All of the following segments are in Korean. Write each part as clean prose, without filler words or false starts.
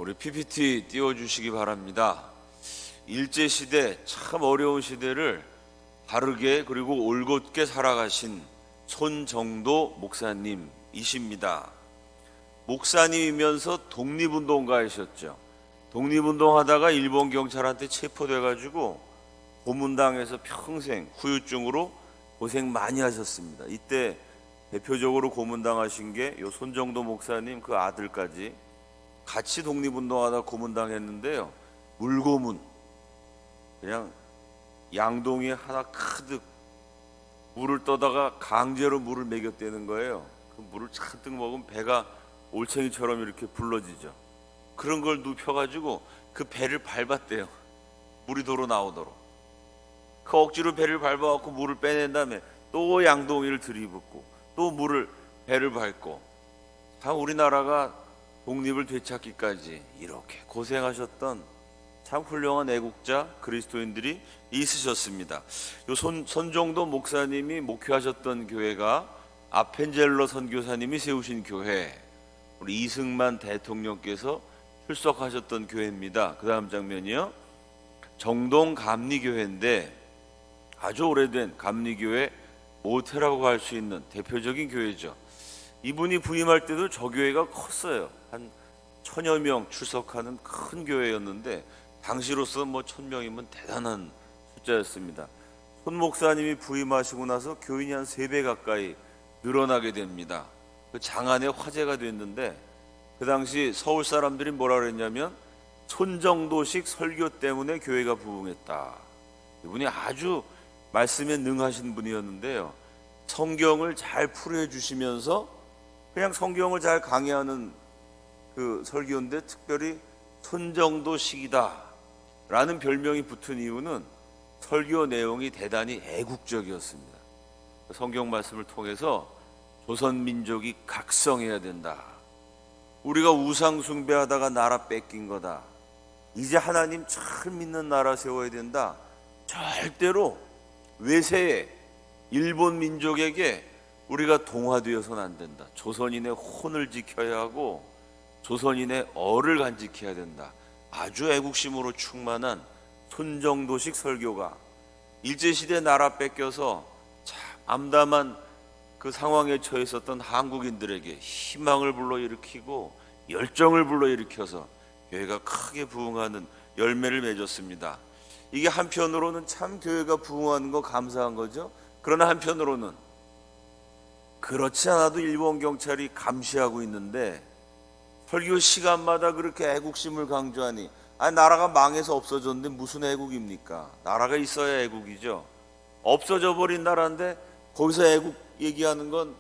우리 PPT 띄워주시기 바랍니다. 일제시대 참 어려운 시대를 바르게 그리고 올곧게 살아가신 손정도 목사님이십니다. 목사님이면서 독립운동가이셨죠. 독립운동하다가 일본 경찰한테 체포돼가지고 고문당해서 평생 후유증으로 고생 많이 하셨습니다. 이때 대표적으로 고문당하신 게 요 손정도 목사님 그 아들까지 같이 독립운동하다 고문당했는데요. 물고문, 그냥 양동이에 하나 가득 물을 떠다가 강제로 물을 먹였다는 거예요. 그 물을 잔뜩 먹으면 배가 올챙이처럼 이렇게 불러지죠. 그런 걸 눕혀가지고 그 배를 밟았대요. 물이 도로 나오도록. 그 억지로 배를 밟아갖고 물을 빼낸 다음에 또 양동이를 들이붓고 또 배를 밟고, 참 우리나라가 독립을 되찾기까지 이렇게 고생하셨던 참 훌륭한 애국자 그리스도인들이 있으셨습니다. 요 손정도 목사님이 목회하셨던 교회가 아펜젤러 선교사님이 세우신 교회, 우리 이승만 대통령께서 출석하셨던 교회입니다. 그 다음 장면이요, 정동 감리교회인데 아주 오래된 감리교회 모태라고 할 수 있는 대표적인 교회죠. 이분이 부임할 때도 저 교회가 컸어요. 한 1000여 명 출석하는 큰 교회였는데 당시로서 1000명이면 대단한 숫자였습니다. 손 목사님이 부임하시고 나서 교인이 한 3배 가까이 늘어나게 됩니다. 그 장안의 화제가 됐는데 그 당시 서울 사람들이 뭐라 그랬냐면 손정도식 설교 때문에 교회가 부흥했다. 이분이 아주 말씀에 능하신 분이었는데요. 성경을 잘 풀이해 주시면서 그냥 성경을 잘 강의하는 그 설교인데 특별히 손정도식이다 라는 별명이 붙은 이유는 설교 내용이 대단히 애국적이었습니다. 성경 말씀을 통해서 조선민족이 각성해야 된다. 우리가 우상 숭배하다가 나라 뺏긴 거다. 이제 하나님 잘 믿는 나라 세워야 된다. 절대로 외세에 일본 민족에게 우리가 동화되어서는 안 된다. 조선인의 혼을 지켜야 하고 조선인의 어를 간직해야 된다. 아주 애국심으로 충만한 손정도식 설교가 일제시대 나라 뺏겨서 참 암담한 그 상황에 처해 있었던 한국인들에게 희망을 불러일으키고 열정을 불러일으켜서 교회가 크게 부흥하는 열매를 맺었습니다. 이게 한편으로는 참 교회가 부흥하는 거 감사한 거죠. 그러나 한편으로는 그렇지 않아도 일본 경찰이 감시하고 있는데 설교 시간마다 그렇게 애국심을 강조하니, 나라가 망해서 없어졌는데 무슨 애국입니까? 나라가 있어야 애국이죠. 없어져 버린 나라인데 거기서 애국 얘기하는 건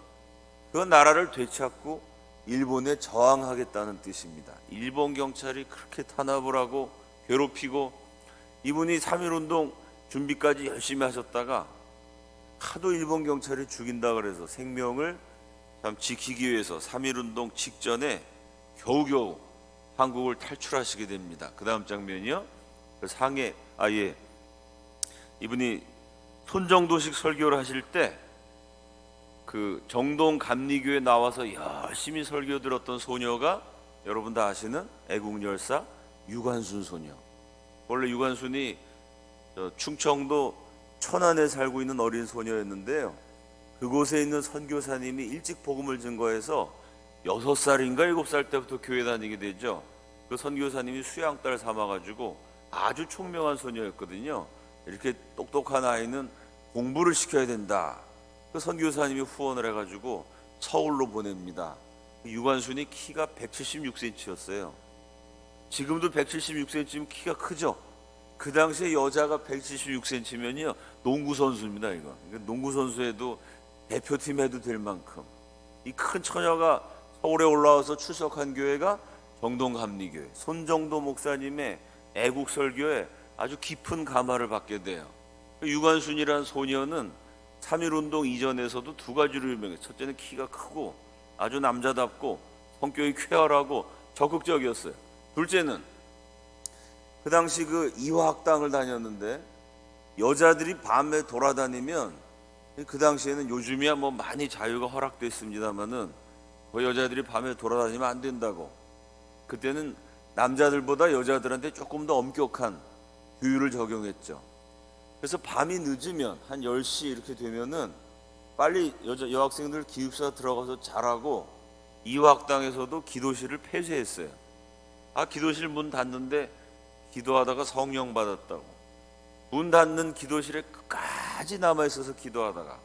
그건 나라를 되찾고 일본에 저항하겠다는 뜻입니다. 일본 경찰이 그렇게 탄압을 하고 괴롭히고, 이분이 3.1운동 준비까지 열심히 하셨다가 하도 일본 경찰이 죽인다 그래서 생명을 참 지키기 위해서 3.1운동 직전에 겨우겨우 한국을 탈출하시게 됩니다. 그 다음 장면이요, 이분이 손정도식 설교를 하실 때 그 정동 감리교에 나와서 열심히 설교 들었던 소녀가 여러분 다 아시는 애국열사 유관순 소녀. 원래 유관순이 충청도 천안에 살고 있는 어린 소녀였는데요. 그곳에 있는 선교사님이 일찍 복음을 증거해서 6살인가 7살 때부터 교회 다니게 되죠. 그 선교사님이 수양딸 삼아가지고 아주 총명한 소녀였거든요. 이렇게 똑똑한 아이는 공부를 시켜야 된다. 그 선교사님이 후원을 해가지고 서울로 보냅니다. 유관순이 키가 176cm였어요. 지금도 176cm면 키가 크죠. 그 당시에 여자가 176cm면요 농구 선수입니다. 이거 농구 선수에도 대표팀 해도 될 만큼 이 큰 처녀가 서울에 올라와서 출석한 교회가 정동감리교회, 손정도 목사님의 애국 설교에 아주 깊은 감화를 받게 돼요. 유관순이라는 소녀는 3.1운동 이전에서도 2가지로 유명해요. 첫째는 키가 크고 아주 남자답고 성격이 쾌활하고 적극적이었어요. 둘째는 그 당시 그 이화학당을 다녔는데 여자들이 밤에 돌아다니면, 그 당시에는 요즘이야 많이 자유가 허락됐습니다마는 그 여자들이 밤에 돌아다니면 안 된다고, 그때는 남자들보다 여자들한테 조금 더 엄격한 규율을 적용했죠. 그래서 밤이 늦으면 한 10시 이렇게 되면은 빨리 여학생들 기숙사 들어가서 자라고 이화학당에서도 기도실을 폐쇄했어요. 기도실 문 닫는데 기도하다가 성령 받았다고. 문 닫는 기도실에 끝까지 남아있어서 기도하다가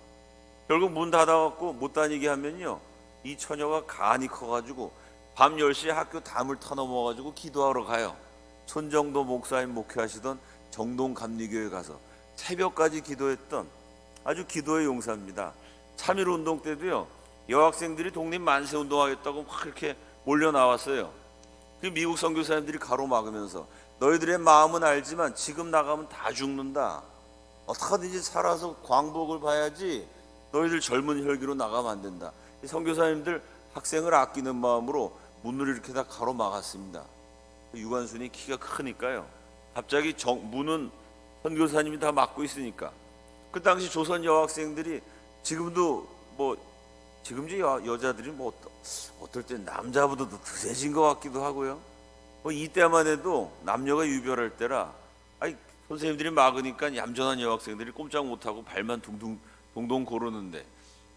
결국 문 닫아갖고 못 다니게 하면요, 이 처녀가 간이 커가지고 밤 10시에 학교 담을 터넘어가지고 기도하러 가요. 손정도 목사님 목회하시던 정동 감리교회 가서 새벽까지 기도했던 아주 기도의 용사입니다. 3.1 운동 때도요, 여학생들이 독립 만세 운동하겠다고 막 이렇게 몰려 나왔어요. 그 미국 선교사님들이 가로막으면서 너희들의 마음은 알지만 지금 나가면 다 죽는다. 어떻게든지 살아서 광복을 봐야지 너희들 젊은 혈기로 나가면 안 된다. 선교사님들 학생을 아끼는 마음으로 문을 이렇게 다 가로막았습니다. 유관순이 키가 크니까요, 갑자기 문은 선교사님이 다 막고 있으니까 그 당시 조선 여학생들이 지금도 지금지 여자들이 어떨 땐 남자보다 더 드세진 것 같기도 하고요. 이때만 해도 남녀가 유별할 때라 선생님들이 막으니까 얌전한 여학생들이 꼼짝 못하고 발만 동동 고르는데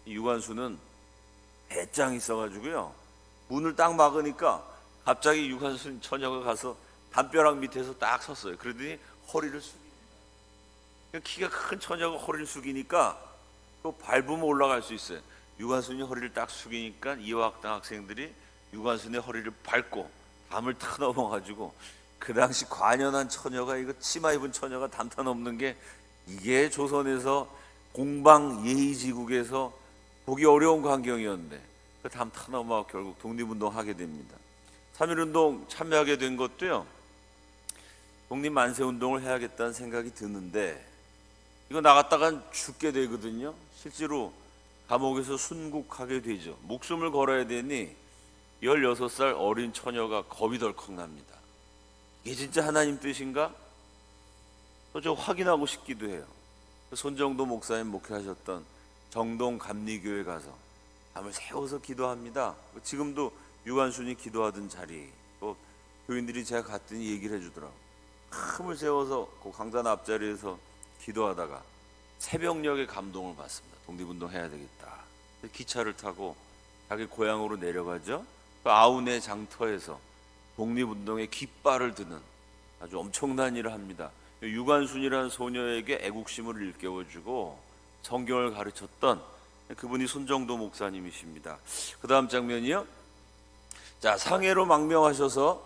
유관순은 배짱이 있어가지고요, 문을 딱 막으니까 갑자기 유관순 처녀가 가서 담벼락 밑에서 딱 섰어요. 그러더니 허리를 키가 큰 처녀가 허리를 숙이니까 밟으면 올라갈 수 있어요. 유관순이 허리를 딱 숙이니까 이화학당 학생들이 유관순의 허리를 밟고 담을 타 넘어가지고, 그 당시 관연한 처녀가, 이거 치마 입은 처녀가 담 타 넘는 게 이게 조선에서 공방 예의지국에서 보기 어려운 광경이었는데 그 담 타 넘어 결국 독립운동 하게 됩니다. 3.1운동 참여하게 된 것도요, 독립 만세 운동을 해야겠다는 생각이 드는데 이거 나갔다간 죽게 되거든요. 실제로 감옥에서 순국하게 되죠. 목숨을 걸어야 되니 16살 어린 처녀가 겁이 덜컥 납니다. 이게 진짜 하나님 뜻인가? 또 저 확인하고 싶기도 해요. 손정도 목사님 목회하셨던 정동 감리교회 가서 밤을 새워서 기도합니다. 지금도 유관순이 기도하던 자리, 또 교인들이 제가 갔더니 얘기를 해주더라고요. 밤을 새워서 그 강단 앞자리에서 기도하다가 새벽녘에 감동을 받습니다. 독립운동 해야 되겠다. 기차를 타고 자기 고향으로 내려가죠. 그 아우네 장터에서 독립운동의 깃발을 드는 아주 엄청난 일을 합니다. 유관순이라는 소녀에게 애국심을 일깨워주고 성경을 가르쳤던 그분이 손정도 목사님이십니다. 그 다음 장면이요. 자, 상해로 망명하셔서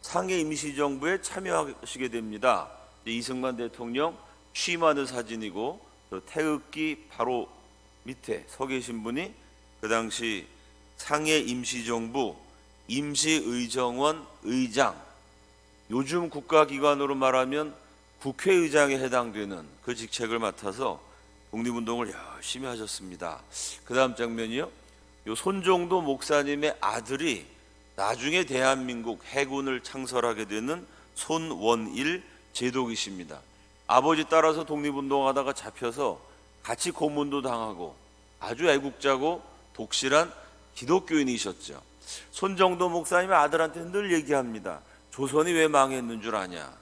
상해 임시정부에 참여하시게 됩니다. 이승만 대통령 취임하는 사진이고, 태극기 바로 밑에 서 계신 분이 그 당시 상해 임시정부 임시의정원 의장, 요즘 국가기관으로 말하면 국회의장에 해당되는 그 직책을 맡아서 독립운동을 열심히 하셨습니다. 그 다음 장면이요. 요 손정도 목사님의 아들이 나중에 대한민국 해군을 창설하게 되는 손원일 제독이십니다. 아버지 따라서 독립운동하다가 잡혀서 같이 고문도 당하고 아주 애국자고 독실한 기독교인이셨죠. 손정도 목사님의 아들한테 늘 얘기합니다. 조선이 왜 망했는 줄 아냐?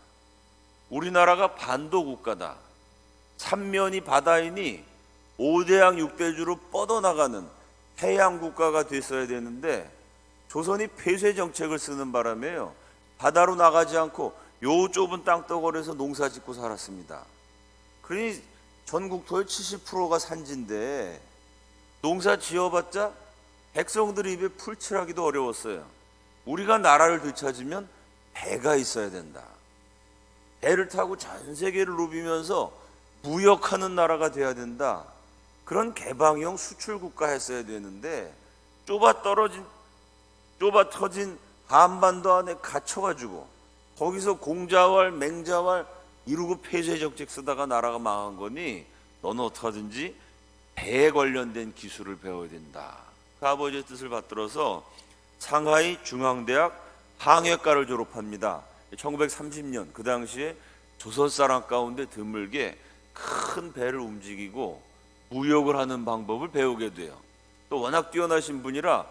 우리나라가 반도 국가다. 삼면이 바다이니 5대양 6대주로 뻗어나가는 해양 국가가 됐어야 되는데 조선이 폐쇄 정책을 쓰는 바람에요, 바다로 나가지 않고 요 좁은 땅덩어리에서 농사 짓고 살았습니다. 그러니 전국토의 70%가 산지인데 농사 지어봤자 백성들의 입에 풀칠하기도 어려웠어요. 우리가 나라를 되찾으면 배가 있어야 된다. 배를 타고 전 세계를 누비면서 무역하는 나라가 돼야 된다. 그런 개방형 수출국가 했어야 되는데 좁아 터진 한반도 안에 갇혀가지고 거기서 공자왈 맹자왈 이루고 폐쇄 정책 쓰다가 나라가 망한 거니 너는 어떡하든지 배에 관련된 기술을 배워야 된다. 그 아버지의 뜻을 받들어서 상하이 중앙대학 항해과를 졸업합니다. 1930년 그 당시에 조선 사람 가운데 드물게 큰 배를 움직이고 무역을 하는 방법을 배우게 돼요. 또 워낙 뛰어나신 분이라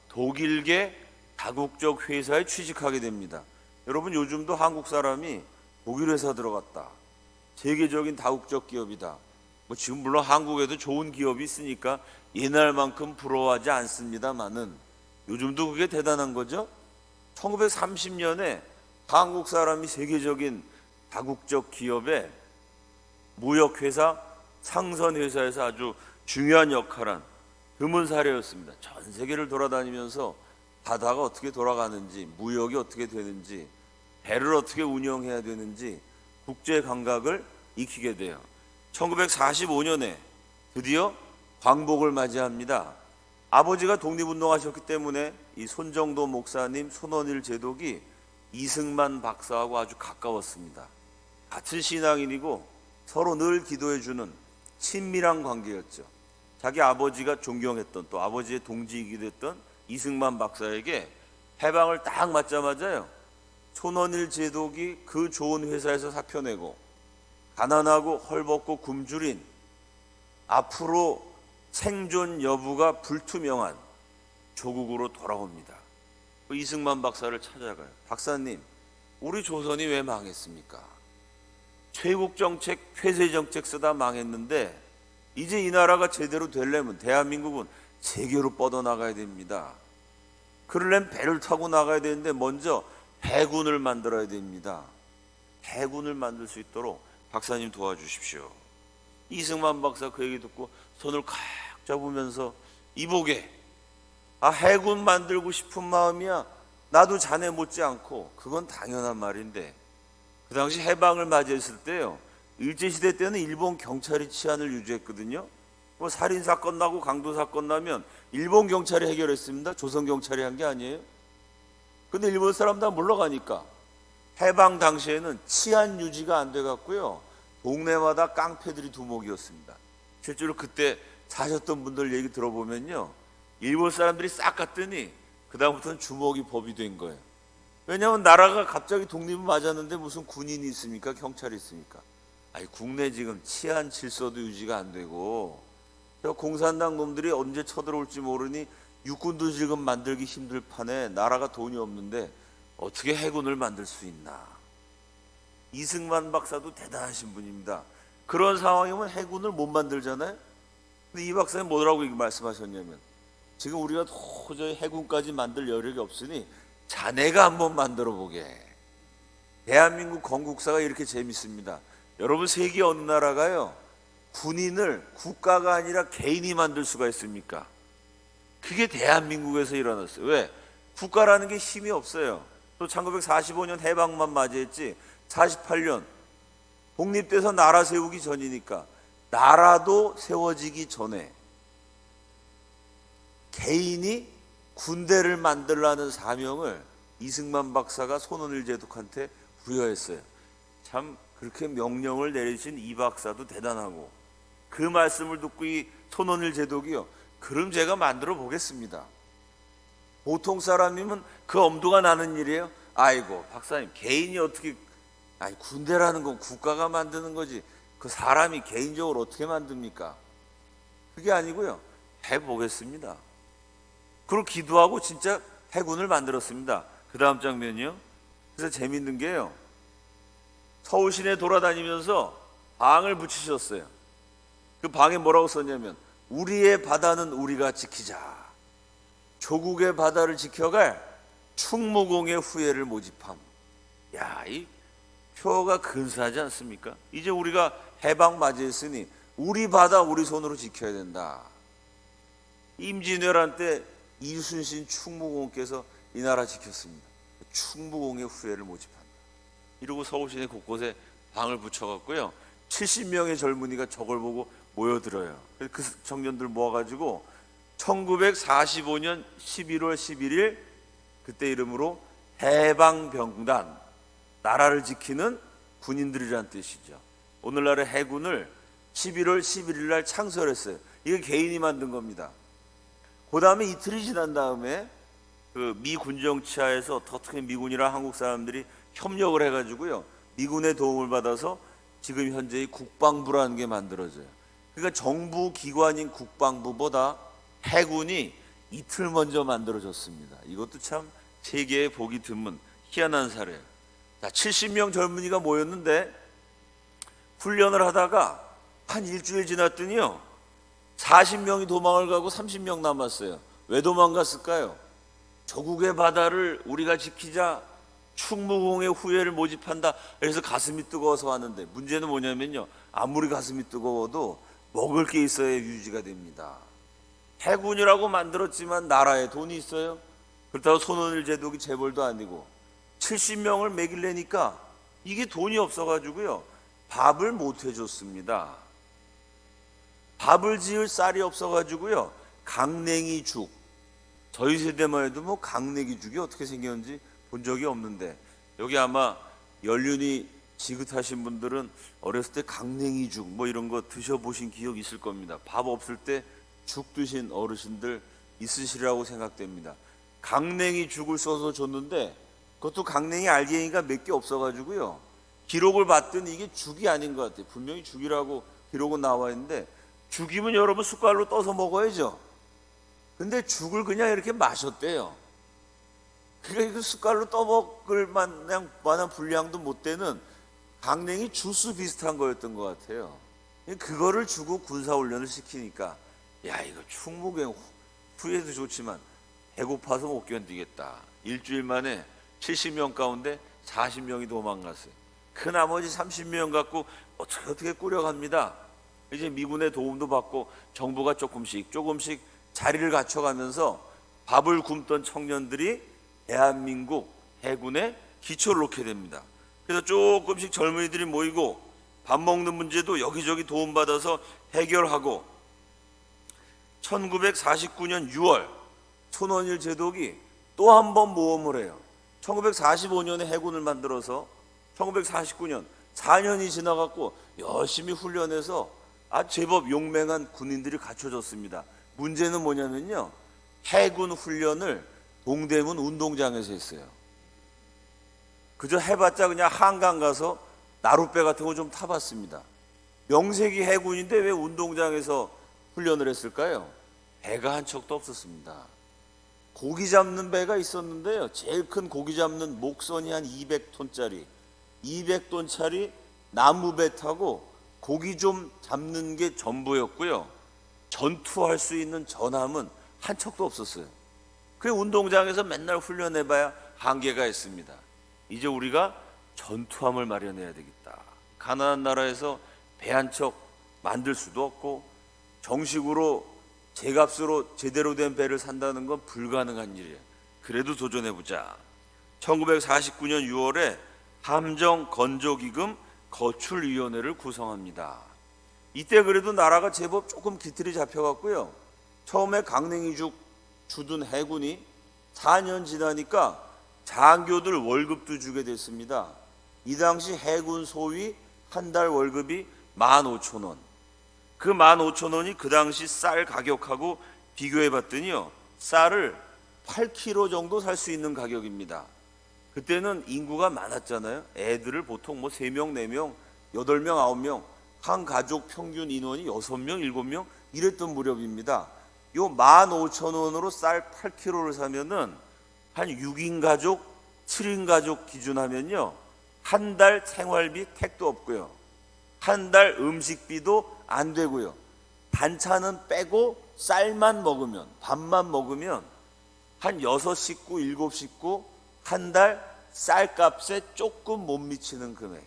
독일계 다국적 회사에 취직하게 됩니다. 여러분, 요즘도 한국 사람이 독일 회사 들어갔다, 세계적인 다국적 기업이다, 뭐 지금 물론 한국에도 좋은 기업이 있으니까 옛날만큼 부러워하지 않습니다만은 요즘도 그게 대단한 거죠. 1930년에 한국 사람이 세계적인 다국적 기업의 무역회사, 상선회사에서 아주 중요한 역할을 한 드문 사례였습니다. 전 세계를 돌아다니면서 바다가 어떻게 돌아가는지, 무역이 어떻게 되는지, 배를 어떻게 운영해야 되는지 국제 감각을 익히게 돼요. 1945년에 드디어 광복을 맞이합니다. 아버지가 독립운동하셨기 때문에 이 손정도 목사님, 손원일 제독이 이승만 박사하고 아주 가까웠습니다. 같은 신앙인이고 서로 늘 기도해주는 친밀한 관계였죠. 자기 아버지가 존경했던, 또 아버지의 동지이기도 했던 이승만 박사에게 해방을 딱 맞자마자요, 손원일 제독이 그 좋은 회사에서 사표 내고 가난하고 헐벗고 굶주린, 앞으로 생존 여부가 불투명한 조국으로 돌아옵니다. 그 이승만 박사를 찾아가요. 박사님, 우리 조선이 왜 망했습니까? 퇴국 정책, 폐쇄 정책 쓰다 망했는데 이제 이 나라가 제대로 되려면 대한민국은 세계로 뻗어나가야 됩니다. 그러려면 배를 타고 나가야 되는데 먼저 해군을 만들어야 됩니다. 해군을 만들 수 있도록 박사님 도와주십시오. 이승만 박사 그 얘기 듣고 손을 칵 잡으면서, 이보게, 해군 만들고 싶은 마음이야 나도 자네 못지않고 그건 당연한 말인데, 그 당시 해방을 맞이했을 때요, 일제시대 때는 일본 경찰이 치안을 유지했거든요. 뭐 살인사건 나고 강도사건 나면 일본 경찰이 해결했습니다. 조선 경찰이 한 게 아니에요. 근데 일본 사람 다 물러가니까 해방 당시에는 치안 유지가 안 돼갖고요, 동네마다 깡패들이 두목이었습니다. 실제로 그때 사셨던 분들 얘기 들어보면요, 일본 사람들이 싹 갔더니 그 다음부터는 주먹이 법이 된 거예요. 왜냐하면 나라가 갑자기 독립을 맞았는데 무슨 군인이 있습니까? 경찰이 있습니까? 아니, 국내 지금 치안 질서도 유지가 안 되고, 공산당 놈들이 언제 쳐들어올지 모르니 육군도 지금 만들기 힘들 판에 나라가 돈이 없는데 어떻게 해군을 만들 수 있나. 이승만 박사도 대단하신 분입니다. 그런 상황이면 해군을 못 만들잖아요. 근데 이 박사님 뭐라고 말씀하셨냐면, 지금 우리가 도저히 해군까지 만들 여력이 없으니 자네가 한번 만들어 보게. 대한민국 건국사가 이렇게 재밌습니다. 여러분, 세계 어느 나라가요, 군인을 국가가 아니라 개인이 만들 수가 있습니까? 그게 대한민국에서 일어났어요. 왜? 국가라는 게 힘이 없어요. 또 1945년 해방만 맞이했지 48년 독립돼서 나라 세우기 전이니까 나라도 세워지기 전에 개인이 군대를 만들라는 사명을 이승만 박사가 손원일 제독한테 부여했어요. 참 그렇게 명령을 내리신 이 박사도 대단하고, 그 말씀을 듣고 이 손원일 제독이요, 그럼 제가 만들어 보겠습니다. 보통 사람이면 그 엄두가 나는 일이에요. 아이고 박사님, 개인이 어떻게, 아니 군대라는 건 국가가 만드는 거지 그 사람이 개인적으로 어떻게 만듭니까? 그게 아니고요, 해보겠습니다. 그리고 기도하고 진짜 해군을 만들었습니다. 그 다음 장면이요. 그래서 재밌는 게요, 서울 시내 돌아다니면서 방을 붙이셨어요. 그 방에 뭐라고 썼냐면, 우리의 바다는 우리가 지키자. 조국의 바다를 지켜갈 충무공의 후예를 모집함. 야, 이 표가 근사하지 않습니까? 이제 우리가 해방 맞이했으니 우리 바다 우리 손으로 지켜야 된다. 임진왜란 때 이순신 충무공께서 이 나라 지켰습니다. 충무공의 후예를 모집한다. 이러고 서울 시내 곳곳에 방을 붙여갖고요, 70명의 젊은이가 저걸 보고 모여들어요. 그 청년들 모아가지고 1945년 11월 11일 그때 이름으로 해방병단, 나라를 지키는 군인들이란 뜻이죠. 오늘날의 해군을 11월 11일 날 창설했어요. 이게 개인이 만든 겁니다. 그 다음에 이틀이 지난 다음에 그 미 군정 치하에서 어떻게 미군이랑 한국 사람들이 협력을 해가지고요, 미군의 도움을 받아서 지금 현재의 국방부라는 게 만들어져요. 그러니까 정부 기관인 국방부보다 해군이 이틀 먼저 만들어졌습니다. 이것도 참 세계에 보기 드문 희한한 사례예요. 자, 70명 젊은이가 모였는데 훈련을 하다가 한 일주일 지났더니요 40명이 도망을 가고 30명 남았어요. 왜 도망갔을까요? 조국의 바다를 우리가 지키자, 충무공의 후예를 모집한다. 그래서 가슴이 뜨거워서 왔는데, 문제는 뭐냐면요, 아무리 가슴이 뜨거워도 먹을 게 있어야 유지가 됩니다. 해군이라고 만들었지만 나라에 돈이 있어요? 그렇다고 손원일 제독이 재벌도 아니고 70명을 먹이려니까 이게 돈이 없어가지고요 밥을 못 해줬습니다. 밥을 지을 쌀이 없어가지고요 강냉이 죽, 저희 세대만 해도 뭐 강냉이 죽이 어떻게 생겼는지 본 적이 없는데, 여기 아마 연륜이 지긋하신 분들은 어렸을 때 강냉이 죽 뭐 이런 거 드셔보신 기억 있을 겁니다. 밥 없을 때 죽 드신 어르신들 있으시리라고 생각됩니다. 강냉이 죽을 써서 줬는데 그것도 강냉이 알갱이가 몇 개 없어가지고요 기록을 봤더니 이게 죽이 아닌 것 같아요. 분명히 죽이라고 기록은 나와 있는데, 죽이면 여러분 숟갈로 떠서 먹어야죠. 근데 죽을 그냥 이렇게 마셨대요. 그러니까 숟갈로 떠먹을 만한 분량도 못 되는 강냉이 주스 비슷한 거였던 것 같아요. 그거를 주고 군사훈련을 시키니까 야, 이거 충무경 후예도 좋지만 배고파서 못 견디겠다. 일주일 만에 70명 가운데 40명이 도망갔어요. 그 나머지 30명 갖고 어떻게 꾸려갑니다. 이제 미군의 도움도 받고 정부가 조금씩 자리를 갖춰가면서 밥을 굶던 청년들이 대한민국 해군에 기초를 놓게 됩니다. 그래서 조금씩 젊은이들이 모이고 밥 먹는 문제도 여기저기 도움받아서 해결하고, 1949년 6월 손원일 제독이 또 한 번 모험을 해요. 1945년에 해군을 만들어서 1949년 4년이 지나갔고 열심히 훈련해서 제법 용맹한 군인들이 갖춰졌습니다. 문제는 뭐냐면요, 해군 훈련을 동대문 운동장에서 했어요. 그저 해봤자 그냥 한강 가서 나룻배 같은 거 좀 타봤습니다. 명색이 해군인데 왜 운동장에서 훈련을 했을까요? 배가 한 척도 없었습니다. 고기 잡는 배가 있었는데요, 제일 큰 고기 잡는 목선이 한 200톤짜리 나무배 타고 고기 좀 잡는 게 전부였고요. 전투할 수 있는 전함은 한 척도 없었어요. 그 운동장에서 맨날 훈련해봐야 한계가 있습니다. 이제 우리가 전투함을 마련해야 되겠다. 가난한 나라에서 배 한 척 만들 수도 없고 정식으로 제값으로 제대로 된 배를 산다는 건 불가능한 일이에요. 그래도 도전해보자. 1949년 6월에 함정건조기금 거출위원회를 구성합니다. 이때 그래도 나라가 제법 조금 기틀이 잡혀갔고요. 처음에 강냉이죽 주둔 해군이 4년 지나니까 장교들 월급도 주게 됐습니다. 이 당시 해군 소위 한 달 월급이 15,000원. 그 15,000원이 그 당시 쌀 가격하고 비교해 봤더니요, 쌀을 8kg 정도 살 수 있는 가격입니다. 그때는 인구가 많았잖아요. 애들을 보통 뭐 3명, 4명, 8명, 9명, 한 가족 평균 인원이 6명, 7명 이랬던 무렵입니다. 요 15,000원으로 쌀 8kg를 사면은 한 6인 가족, 7인 가족 기준하면요, 한 달 생활비 택도 없고요, 한 달 음식비도 안 되고요, 반찬은 빼고 쌀만 먹으면, 밥만 먹으면 한 6식구, 7식구 한 달 쌀값에 조금 못 미치는 금액.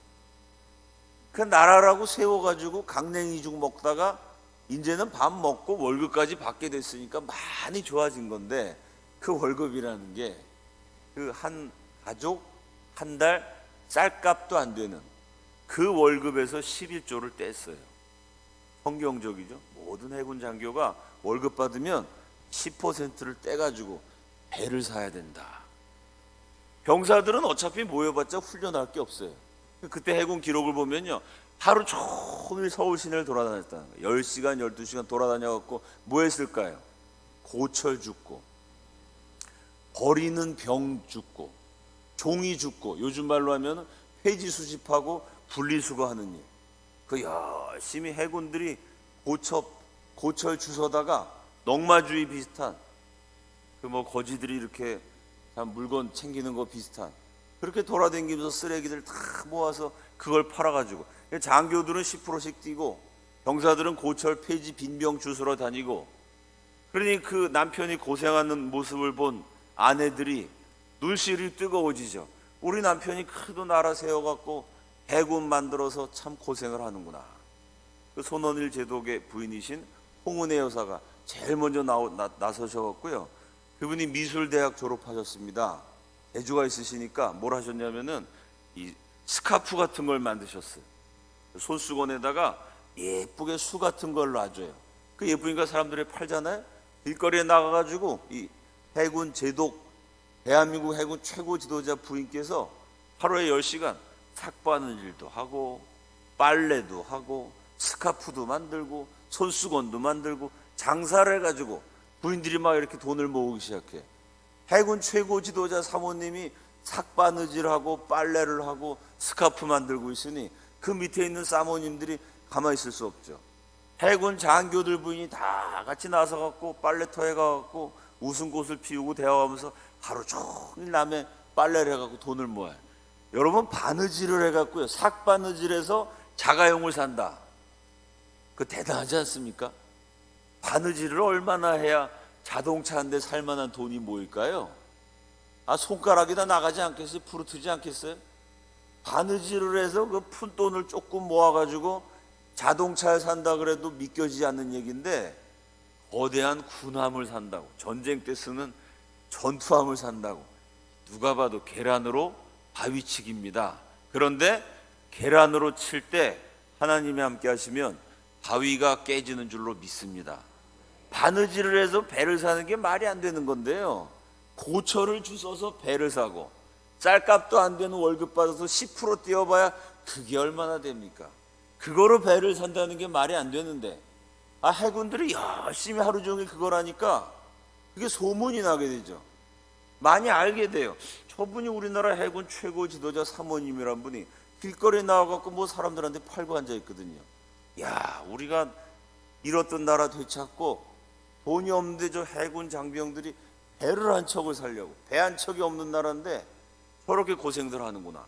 그 나라라고 세워가지고 강냉이죽 먹다가 이제는 밥 먹고 월급까지 받게 됐으니까 많이 좋아진 건데, 그 월급이라는 게 그 한 가족 한 달 쌀값도 안 되는 그 월급에서 11조를 뗐어요. 성경적이죠. 모든 해군 장교가 월급 받으면 10%를 떼가지고 배를 사야 된다. 병사들은 어차피 모여봤자 훈련할 게 없어요. 그때 해군 기록을 보면요, 하루 종일 서울 시내를 돌아다녔다는 거예요. 10시간, 12시간 돌아다녀갖고 뭐 했을까요? 고철 줍고, 버리는 병 줍고, 종이 줍고, 요즘 말로 하면 폐지 수집하고 분리수거하는 일. 그 열심히 해군들이 고철 주워다가 넝마주의 비슷한 그 뭐 거지들이 이렇게 물건 챙기는 거 비슷한 그렇게 돌아다니면서 쓰레기들 다 모아서 그걸 팔아가지고, 장교들은 10%씩 뛰고 병사들은 고철 폐지 빈병 주스러 다니고, 그러니 그 남편이 고생하는 모습을 본 아내들이 눈시울이 뜨거워지죠. 우리 남편이 그래도 나라 세워갖고 해군 만들어서 참 고생을 하는구나. 그 손원일 제독의 부인이신 홍은혜 여사가 제일 먼저 나서셔갖고요, 그분이 미술대학 졸업하셨습니다. 재주가 있으시니까 뭘 하셨냐면은 이 스카프 같은 걸 만드셨어요. 손수건에다가 예쁘게 수 같은 걸 놔줘요. 그 예쁘니까 사람들이 팔잖아요. 길거리에 나가가지고 이 해군 제독, 대한민국 해군 최고 지도자 부인께서 하루에 10시간 삭바는 일도 하고 빨래도 하고 스카프도 만들고 손수건도 만들고 장사를 해가지고 부인들이 막 이렇게 돈을 모으기 시작해. 해군 최고 지도자 사모님이 삭바느질하고 빨래를 하고 스카프 만들고 있으니 그 밑에 있는 사모님들이 가만히 있을 수 없죠. 해군 장교들 부인이 다 같이 나서갖고 빨래터에 가갖고 웃음꽃을 피우고 대화하면서 하루 종일 남의 빨래를 해갖고 돈을 모아요. 여러분, 바느질을 해갖고요, 삭바느질해서 자가용을 산다. 그 대단하지 않습니까? 바느질을 얼마나 해야 자동차 한 대 살만한 돈이 모일까요? 손가락이 다 나가지 않겠어요? 부르트지 않겠어요? 바느질을 해서 그 푼돈을 조금 모아가지고 자동차를 산다 그래도 믿겨지지 않는 얘기인데, 거대한 군함을 산다고, 전쟁 때 쓰는 전투함을 산다고, 누가 봐도 계란으로 바위치기입니다. 그런데 계란으로 칠 때 하나님이 함께 하시면 바위가 깨지는 줄로 믿습니다. 바느질을 해서 배를 사는 게 말이 안 되는 건데요, 고철을 주워서 배를 사고 쌀값도 안 되는 월급 받아서 10% 띄워봐야 그게 얼마나 됩니까? 그거로 배를 산다는 게 말이 안 되는데, 해군들이 열심히 하루 종일 그걸 하니까 그게 소문이 나게 되죠. 많이 알게 돼요. 저분이 우리나라 해군 최고 지도자 사모님이란 분이 길거리에 나와갖고 뭐 사람들한테 팔고 앉아있거든요. 우리가 잃었던 나라 되찾고 돈이 없는데 저 해군 장병들이 배를 한 척을 살려고, 배 한 척이 없는 나라인데 저렇게 고생들 하는구나.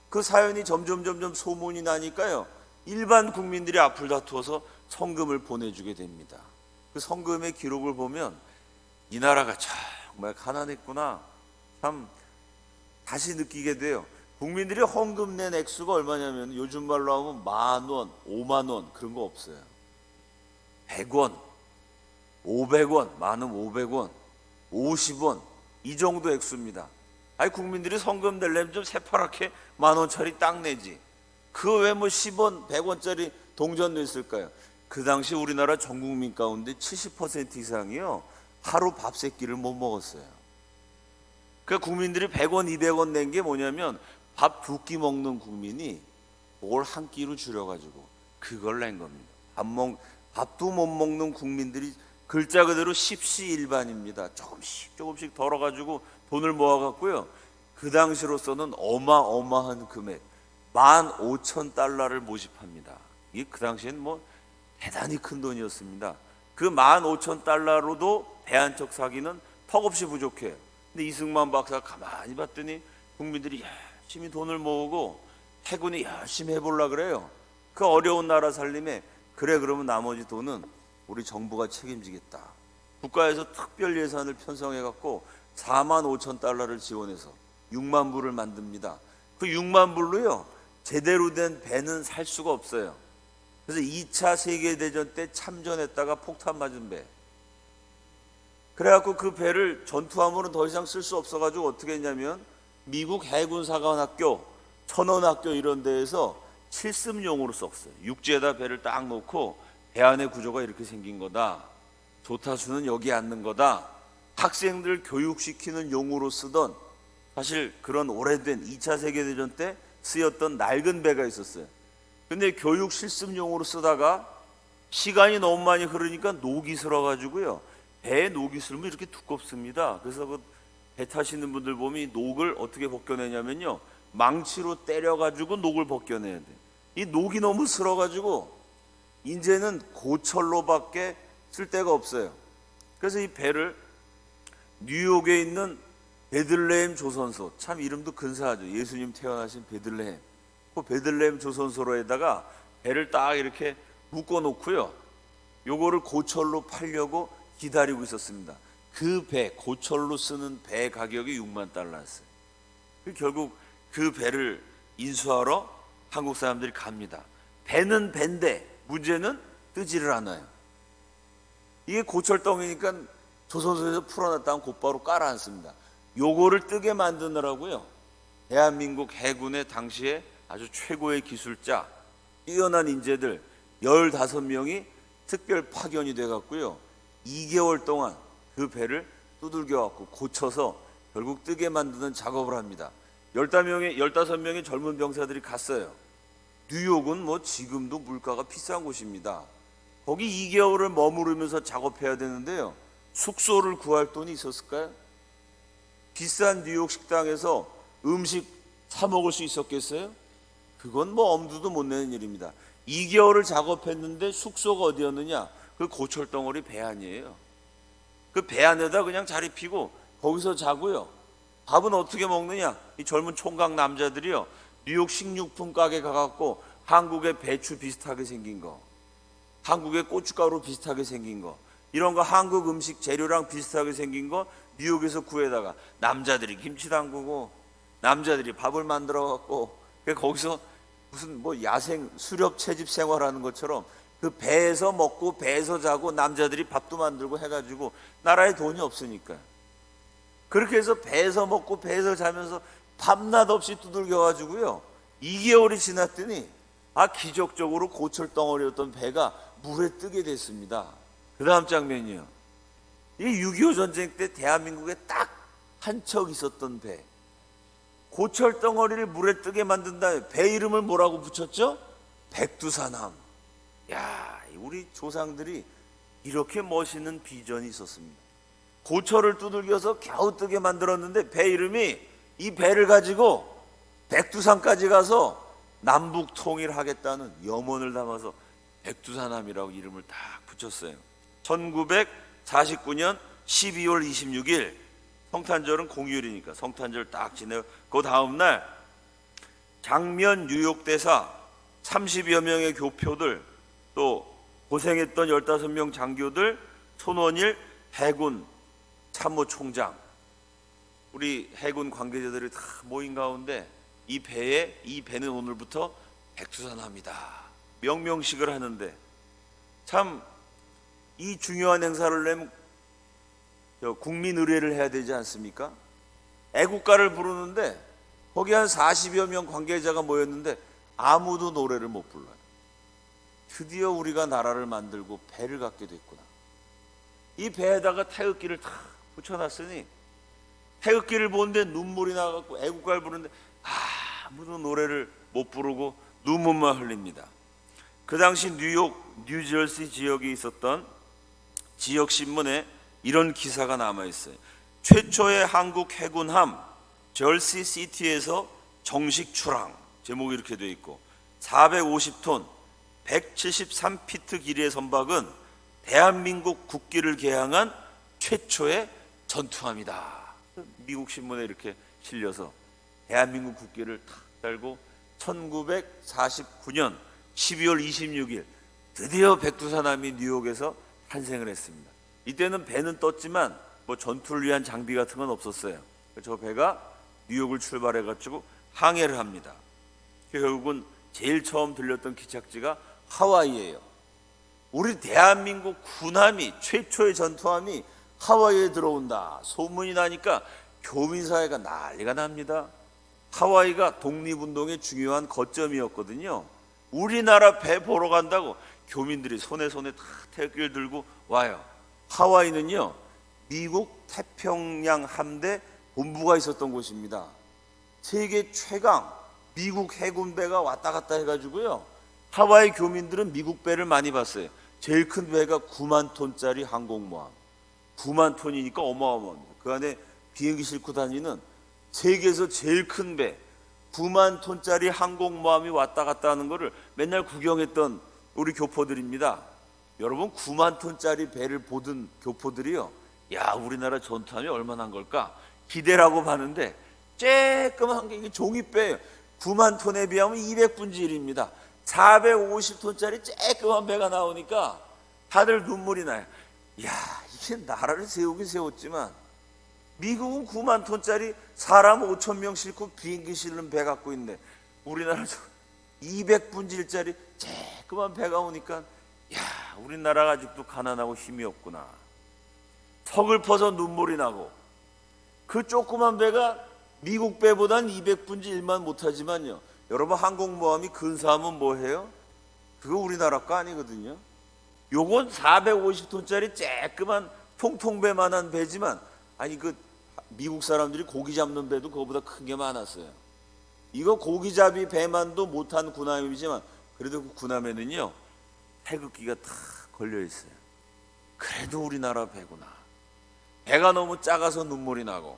그 사연이 점점 소문이 나니까요, 일반 국민들이 앞을 다투어서 성금을 보내주게 됩니다. 그 성금의 기록을 보면 이 나라가 정말 가난했구나, 참 다시 느끼게 돼요. 국민들이 헌금 낸 액수가 얼마냐면 요즘 말로 하면 10,000원, 50,000원 그런 거 없어요. 100원, 500원, 많으면 500원, 50원 이 정도 액수입니다. 국민들이 성금 내려면 좀 새파랗게 10,000원짜리 딱 내지. 그 왜 뭐 10원, 100원짜리 동전 냈을까요? 그 당시 우리나라 전 국민 가운데 70% 이상이요, 하루 밥 세 끼를 못 먹었어요. 그러니까 국민들이 100원, 200원 낸 게 뭐냐면 밥 2끼 먹는 국민이 그걸 한 끼로 줄여가지고 그걸 낸 겁니다. 밥도 못 먹는 국민들이 글자 그대로 십시일반입니다. 조금씩 덜어가지고 돈을 모아갖고요, 그 당시로서는 어마어마한 금액 15,000달러를 모집합니다. 이게 그 당시엔 뭐 대단히 큰 돈이었습니다. 그 15,000달러로도 배 한 척 사기는 턱없이 부족해요. 근데 이승만 박사가 가만히 봤더니 국민들이 열심히 돈을 모으고 해군이 열심히 해보려고 그래요. 그 어려운 나라 살림에, 그래 그러면 나머지 돈은 우리 정부가 책임지겠다. 국가에서 특별 예산을 편성해갖고 45,000달러를 지원해서 6만 불을 만듭니다. 그 6만 불로요, 제대로 된 배는 살 수가 없어요. 그래서 2차 세계대전 때 참전했다가 폭탄 맞은 배, 그래갖고 그 배를 전투함으로는 더 이상 쓸 수 없어가지고 어떻게 했냐면 미국 해군사관학교, 천원학교 이런 데에서 실습용으로 썼어요. 육지에다 배를 딱 놓고 배 안의 구조가 이렇게 생긴 거다, 조타수는 여기 앉는 거다, 학생들 교육시키는 용으로 쓰던, 사실 그런 오래된 2차 세계대전 때 쓰였던 낡은 배가 있었어요. 근데 교육 실습용으로 쓰다가 시간이 너무 많이 흐르니까 녹이 슬어가지고요, 배에 녹이 슬면 이렇게 두껍습니다. 그래서 그 배 타시는 분들 보면 이 녹을 어떻게 벗겨내냐면요, 망치로 때려가지고 녹을 벗겨내야 돼요. 이 녹이 너무 슬어가지고 이제는 고철로밖에 쓸 데가 없어요. 그래서 이 배를 뉴욕에 있는 베들레헴 조선소, 참 이름도 근사하죠. 예수님 태어나신 베들레헴. 그 베들레헴 조선소로에다가 배를 딱 이렇게 묶어 놓고요, 요거를 고철로 팔려고 기다리고 있었습니다. 그 배, 고철로 쓰는 배 가격이 6만 달러였어요. 결국 그 배를 인수하러 한국 사람들이 갑니다. 배는 배인데 문제는 뜨지를 않아요. 이게 고철덩이니까 조선소에서 풀어놨다면 곧바로 깔아앉습니다. 요거를 뜨게 만드느라고요, 대한민국 해군의 당시에 아주 최고의 기술자, 뛰어난 인재들 15명이 특별 파견이 돼갖고요, 2개월 동안 그 배를 두들겨 갖고 고쳐서 결국 뜨게 만드는 작업을 합니다. 15명의 젊은 병사들이 갔어요. 뉴욕은 뭐 지금도 물가가 비싼 곳입니다. 거기 2개월을 머무르면서 작업해야 되는데요, 숙소를 구할 돈이 있었을까요? 비싼 뉴욕 식당에서 음식 사 먹을 수 있었겠어요? 그건 뭐 엄두도 못 내는 일입니다. 2개월을 작업했는데 숙소가 어디였느냐? 그 고철덩어리 배 안이에요. 그 배 안에다 그냥 자리 피고 거기서 자고요. 밥은 어떻게 먹느냐? 이 젊은 총각 남자들이요, 뉴욕 식료품 가게 가갖고 한국의 배추 비슷하게 생긴 거, 한국의 고춧가루 비슷하게 생긴 거, 이런 거 한국 음식 재료랑 비슷하게 생긴 거 뉴욕에서 구해다가 남자들이 김치 담그고 남자들이 밥을 만들어 갖고 거기서 무슨 뭐 야생 수렵 채집 생활하는 것처럼 그 배에서 먹고 배에서 자고 남자들이 밥도 만들고 해가지고, 나라에 돈이 없으니까 그렇게 해서 배에서 먹고 배에서 자면서 밤낮 없이 두들겨 가지고요, 2개월이 지났더니 기적적으로 고철덩어리였던 배가 물에 뜨게 됐습니다. 그 다음 장면이요, 이 6.25 전쟁 때 대한민국에 딱 한 척 있었던 배, 고철덩어리를 물에 뜨게 만든 다음에 배 이름을 뭐라고 붙였죠? 백두산함. 야, 우리 조상들이 이렇게 멋있는 비전이 있었습니다. 고철을 두들겨서 겨우 뜨게 만들었는데 배 이름이, 이 배를 가지고 백두산까지 가서 남북 통일하겠다는 염원을 담아서 백두산함이라고 이름을 딱 붙였어요. 1949년 12월 26일, 성탄절은 공휴일이니까 성탄절 딱 지내고 그 다음날 장면 뉴욕대사 30여 명의 교표들, 또 고생했던 15명 장교들, 손원일 해군 참모총장, 우리 해군 관계자들이 다 모인 가운데 이 배는 오늘부터 백두산함이다 명명식을 하는데, 참 이 중요한 행사를 내면 국민 의례를 해야 되지 않습니까? 애국가를 부르는데 거기 한 40여 명 관계자가 모였는데 아무도 노래를 못 불러요. 드디어 우리가 나라를 만들고 배를 갖게 됐구나. 이 배에다가 태극기를 탁 붙여놨으니 태극기를 보는데 눈물이 나갖고 애국가를 부르는데 아무도 노래를 못 부르고 눈물만 흘립니다. 그 당시 뉴욕, 뉴저지 지역에 있었던 지역 신문에 이런 기사가 남아있어요. 최초의 한국 해군함 절시 시티에서 정식 출항, 제목이 이렇게 되어 있고, 450톤 173피트 길이의 선박은 대한민국 국기를 개항한 최초의 전투함이다. 미국 신문에 이렇게 실려서 대한민국 국기를 탁 달고 1949년 12월 26일 드디어 백두산함이 뉴욕에서 탄생을 했습니다. 이때는 배는 떴지만 뭐 전투를 위한 장비 같은 건 없었어요. 저 배가 뉴욕을 출발해가지고 항해를 합니다. 결국은 제일 처음 들렸던 기착지가 하와이예요. 우리 대한민국 군함이, 최초의 전투함이 하와이에 들어온다 소문이 나니까 교민사회가 난리가 납니다. 하와이가 독립운동의 중요한 거점이었거든요. 우리나라 배 보러 간다고 교민들이 손에 다 태극기를 들고 와요. 하와이는요, 미국 태평양 함대 본부가 있었던 곳입니다. 세계 최강 미국 해군배가 왔다 갔다 해가지고요, 하와이 교민들은 미국 배를 많이 봤어요. 제일 큰 배가 9만 톤짜리 항공모함, 9만 톤이니까 어마어마합니다. 그 안에 비행기 싣고 다니는 세계에서 제일 큰 배, 9만 톤짜리 항공모함이 왔다 갔다 하는 거를 맨날 구경했던 우리 교포들입니다. 여러분, 9만 톤짜리 배를 보던 교포들이요, 야, 우리나라 전투함이 얼마나 한 걸까? 기대라고 하는데 쬐끄만 게 이게 종이배예요. 9만 톤에 비하면 200분의 1입니다. 450톤짜리 쬐끄만 배가 나오니까 다들 눈물이 나요. 야, 이게 나라를 세우긴 세웠지만 미국은 9만 톤짜리 사람 5천 명 싣고 비행기 실는 배 갖고 있는데 우리나라는 200분의 1짜리 쬐끄만 배가 오니까 야, 우리나라가 아직도 가난하고 힘이 없구나. 서글퍼서 눈물이 나고 그 조그만 배가 미국 배보단 200분의 1만 못하지만요. 여러분 항공모함이 근사하면 뭐해요? 그거 우리나라 거 아니거든요. 요건 450톤짜리 쬐끄만 통통배만한 배지만 아니 그 미국 사람들이 고기 잡는 배도 그거보다 큰 게 많았어요. 이거 고기잡이 배만도 못한 군함이지만 그래도 그 군함에는요 태극기가 다 걸려 있어요. 그래도 우리나라 배구나. 배가 너무 작아서 눈물이 나고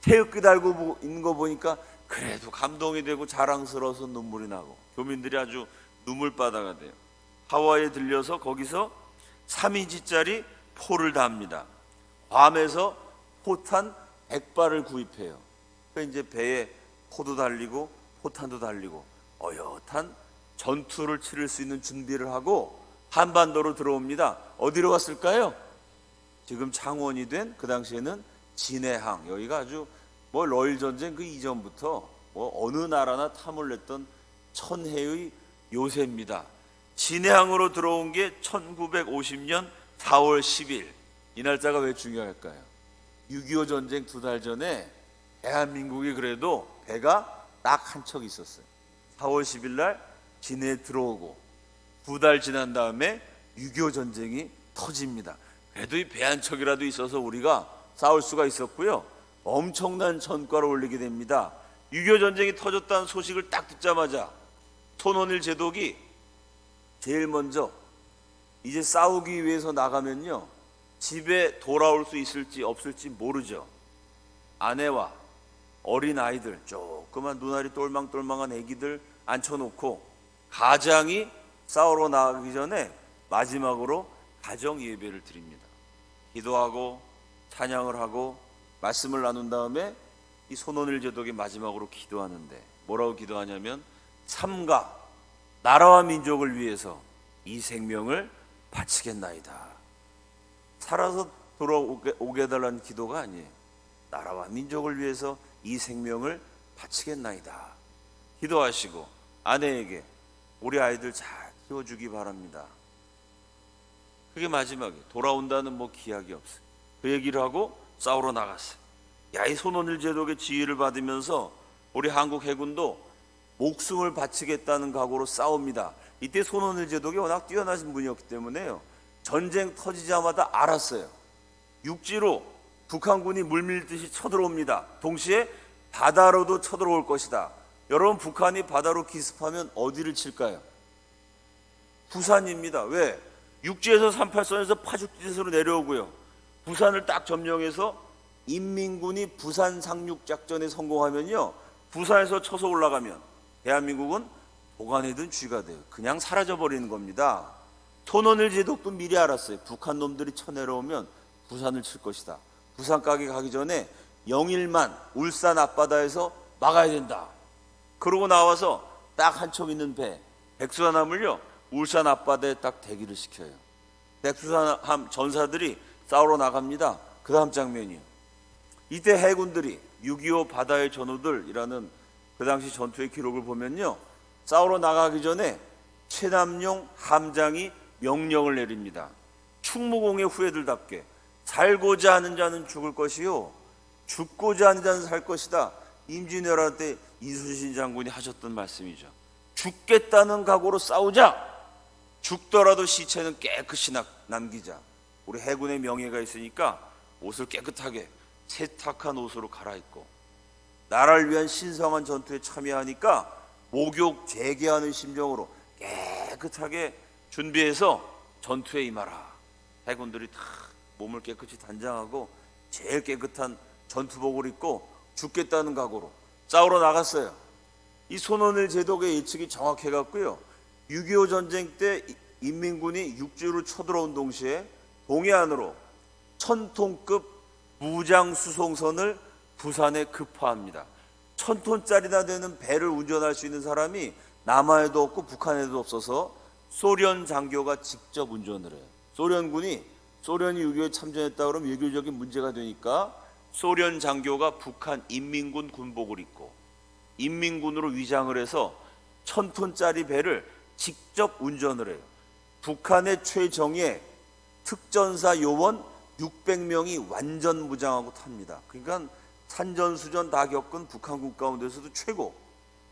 태극기 달고 있는 거 보니까 그래도 감동이 되고 자랑스러워서 눈물이 나고 교민들이 아주 눈물바다가 돼요. 하와이에 들려서 거기서 3인치짜리 포를 답니다. 괌에서 포탄 100발을 구입해요. 그러니까 이제 배에 포도 달리고 포탄도 달리고 어엿한 전투를 치를 수 있는 준비를 하고 한반도로 들어옵니다. 어디로 갔을까요? 지금 창원이 된 그 당시에는 진해항, 여기가 아주 뭐 러일 전쟁 그 이전부터 뭐 어느 나라나 탐을 냈던 천혜의 요새입니다. 진해항으로 들어온 게 1950년 4월 10일. 이 날짜가 왜 중요할까요? 6.25 전쟁 2달 전에 대한민국이 그래도 배가 딱 한 척 있었어요. 4월 10일 날 진해에 들어오고 2달 지난 다음에 6.25 전쟁이 터집니다. 그래도 이 배 한 척이라도 있어서 우리가 싸울 수가 있었고요. 엄청난 전과를 올리게 됩니다. 6.25 전쟁이 터졌다는 소식을 딱 듣자마자 손원일 제독이 제일 먼저 이제 싸우기 위해서 나가면요 집에 돌아올 수 있을지 없을지 모르죠. 아내와 어린 아이들, 조그만 눈알이 똘망똘망한 애기들 앉혀놓고 가장이 싸우러 나가기 전에 마지막으로 가정 예배를 드립니다. 기도하고 찬양을 하고 말씀을 나눈 다음에 이 손원일 제독이 마지막으로 기도하는데 뭐라고 기도하냐면 삼가 나라와 민족을 위해서 이 생명을 바치겠나이다. 살아서 돌아오게 해달라는 기도가 아니에요. 나라와 민족을 위해서 이 생명을 바치겠나이다. 기도하시고 아내에게 우리 아이들 잘 키워주기 바랍니다. 그게 마지막에 돌아온다는 뭐 기약이 없어요. 그 얘기를 하고 싸우러 나갔어요. 야, 이 손원일 제독의 지휘를 받으면서 우리 한국 해군도 목숨을 바치겠다는 각오로 싸웁니다. 이때 손원일 제독이 워낙 뛰어나신 분이었기 때문에요. 전쟁 터지자마자 알았어요. 육지로 북한군이 물밀듯이 쳐들어옵니다. 동시에 바다로도 쳐들어올 것이다. 여러분 북한이 바다로 기습하면 어디를 칠까요? 부산입니다. 왜? 육지에서 38선에서 파죽지대로 내려오고요. 부산을 딱 점령해서 인민군이 부산 상륙작전에 성공하면요. 부산에서 쳐서 올라가면 대한민국은 도관이든 쥐가 돼요. 그냥 사라져버리는 겁니다. 손원일 제독도 미리 알았어요. 북한 놈들이 쳐내려오면 부산을 칠 것이다. 부산 가게 가기 전에 영일만 울산 앞바다에서 막아야 된다. 그러고 나와서 딱 한 척 있는 배 백수함을요 울산 앞바다에 딱 대기를 시켜요. 백수함 전사들이 싸우러 나갑니다. 그 다음 장면이요. 이때 해군들이 6.25 바다의 전우들이라는 그 당시 전투의 기록을 보면요. 싸우러 나가기 전에 최남용 함장이 명령을 내립니다. 충무공의 후예들답게 살고자 하는 자는 죽을 것이요 죽고자 하는 자는 살 것이다. 임진왜란 때 이순신 장군이 하셨던 말씀이죠. 죽겠다는 각오로 싸우자. 죽더라도 시체는 깨끗이 남기자. 우리 해군의 명예가 있으니까 옷을 깨끗하게 세탁한 옷으로 갈아입고 나라를 위한 신성한 전투에 참여하니까 목욕 재개하는 심정으로 깨끗하게 준비해서 전투에 임하라. 해군들이 다 몸을 깨끗이 단장하고 제일 깨끗한 전투복을 입고 죽겠다는 각오로 싸우러 나갔어요. 이 손원일 제독의 예측이 정확해갖고요. 6.25 전쟁 때 인민군이 육지로 쳐들어온 동시에 동해안으로 1000톤급 무장 수송선을 부산에 급파합니다. 1000톤짜리나 되는 배를 운전할 수 있는 사람이 남한에도 없고 북한에도 없어서 소련 장교가 직접 운전을 해요. 소련군이 소련이 6.25에 참전했다 그러면 외교적인 문제가 되니까 소련 장교가 북한 인민군 군복을 입고 인민군으로 위장을 해서 1000톤짜리 배를 직접 운전을 해요. 북한의 최정예 특전사 요원 600명이 완전 무장하고 탑니다. 그러니까 산전수전 다 겪은 북한군 가운데서도 최고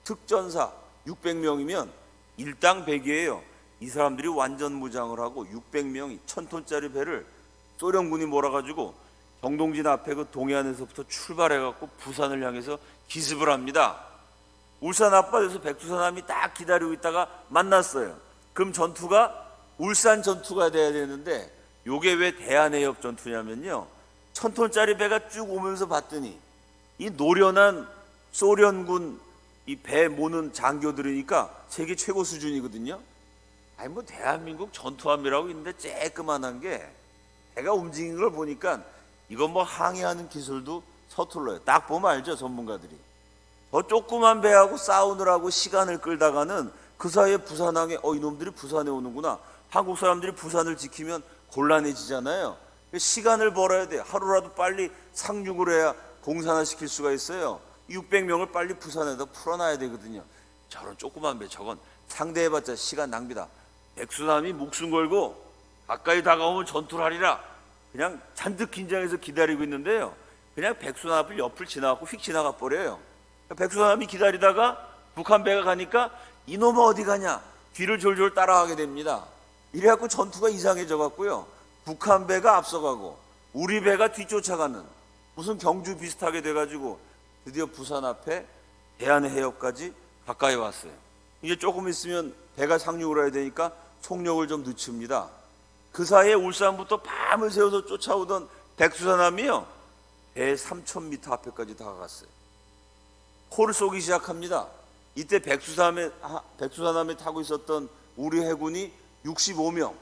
특전사 600명이면 일당 100이에요. 이 사람들이 완전 무장을 하고 600명이 1000톤짜리 배를 소련군이 몰아가지고 정동진 앞에 그 동해안에서부터 출발해갖고 부산을 향해서 기습을 합니다. 울산 앞바다에서 백두산함이 딱 기다리고 있다가 만났어요. 그럼 전투가 울산 전투가 돼야 되는데 요게 왜 대한해협 전투냐면요, 1000톤짜리 배가 쭉 오면서 봤더니 이 노련한 소련군 이 배 모는 장교들이니까 세계 최고 수준이거든요. 아니 뭐 대한민국 전투함이라고 있는데 쬐끄만한 게 배가 움직이는 걸 보니까 이건 뭐 항해하는 기술도 서툴러요. 딱 보면 알죠, 전문가들이. 저 조그만 배하고 싸우느라고 시간을 끌다가는 그 사이에 부산항에 이놈들이 부산에 오는구나. 한국 사람들이 부산을 지키면 곤란해지잖아요. 시간을 벌어야 돼. 하루라도 빨리 상륙을 해야 공산화 시킬 수가 있어요. 600명을 빨리 부산에다 풀어놔야 되거든요. 저런 조그만 배, 저건 상대해봤자 시간 낭비다. 백수남이 목숨 걸고 가까이 다가오면 전투를 하리라 그냥 잔뜩 긴장해서 기다리고 있는데요, 그냥 백수남 앞을 옆을 지나가고 휙 지나가 버려요. 백수남이 기다리다가 북한 배가 가니까 이놈아 어디 가냐 뒤를 졸졸 따라가게 됩니다. 이래갖고 전투가 이상해져 갖고요, 북한 배가 앞서가고 우리 배가 뒤쫓아가는 무슨 경주 비슷하게 돼가지고 드디어 부산 앞에 대한해협까지 가까이 왔어요. 이제 조금 있으면 배가 상륙을 해야 되니까 속력을 좀 늦춥니다. 그 사이에 울산부터 밤을 새워서 쫓아오던 백두산함이요, 배 3000m 앞에까지 다가갔어요. 포를 쏘기 시작합니다. 이때 백두산함에 타고 있었던 우리 해군이 65명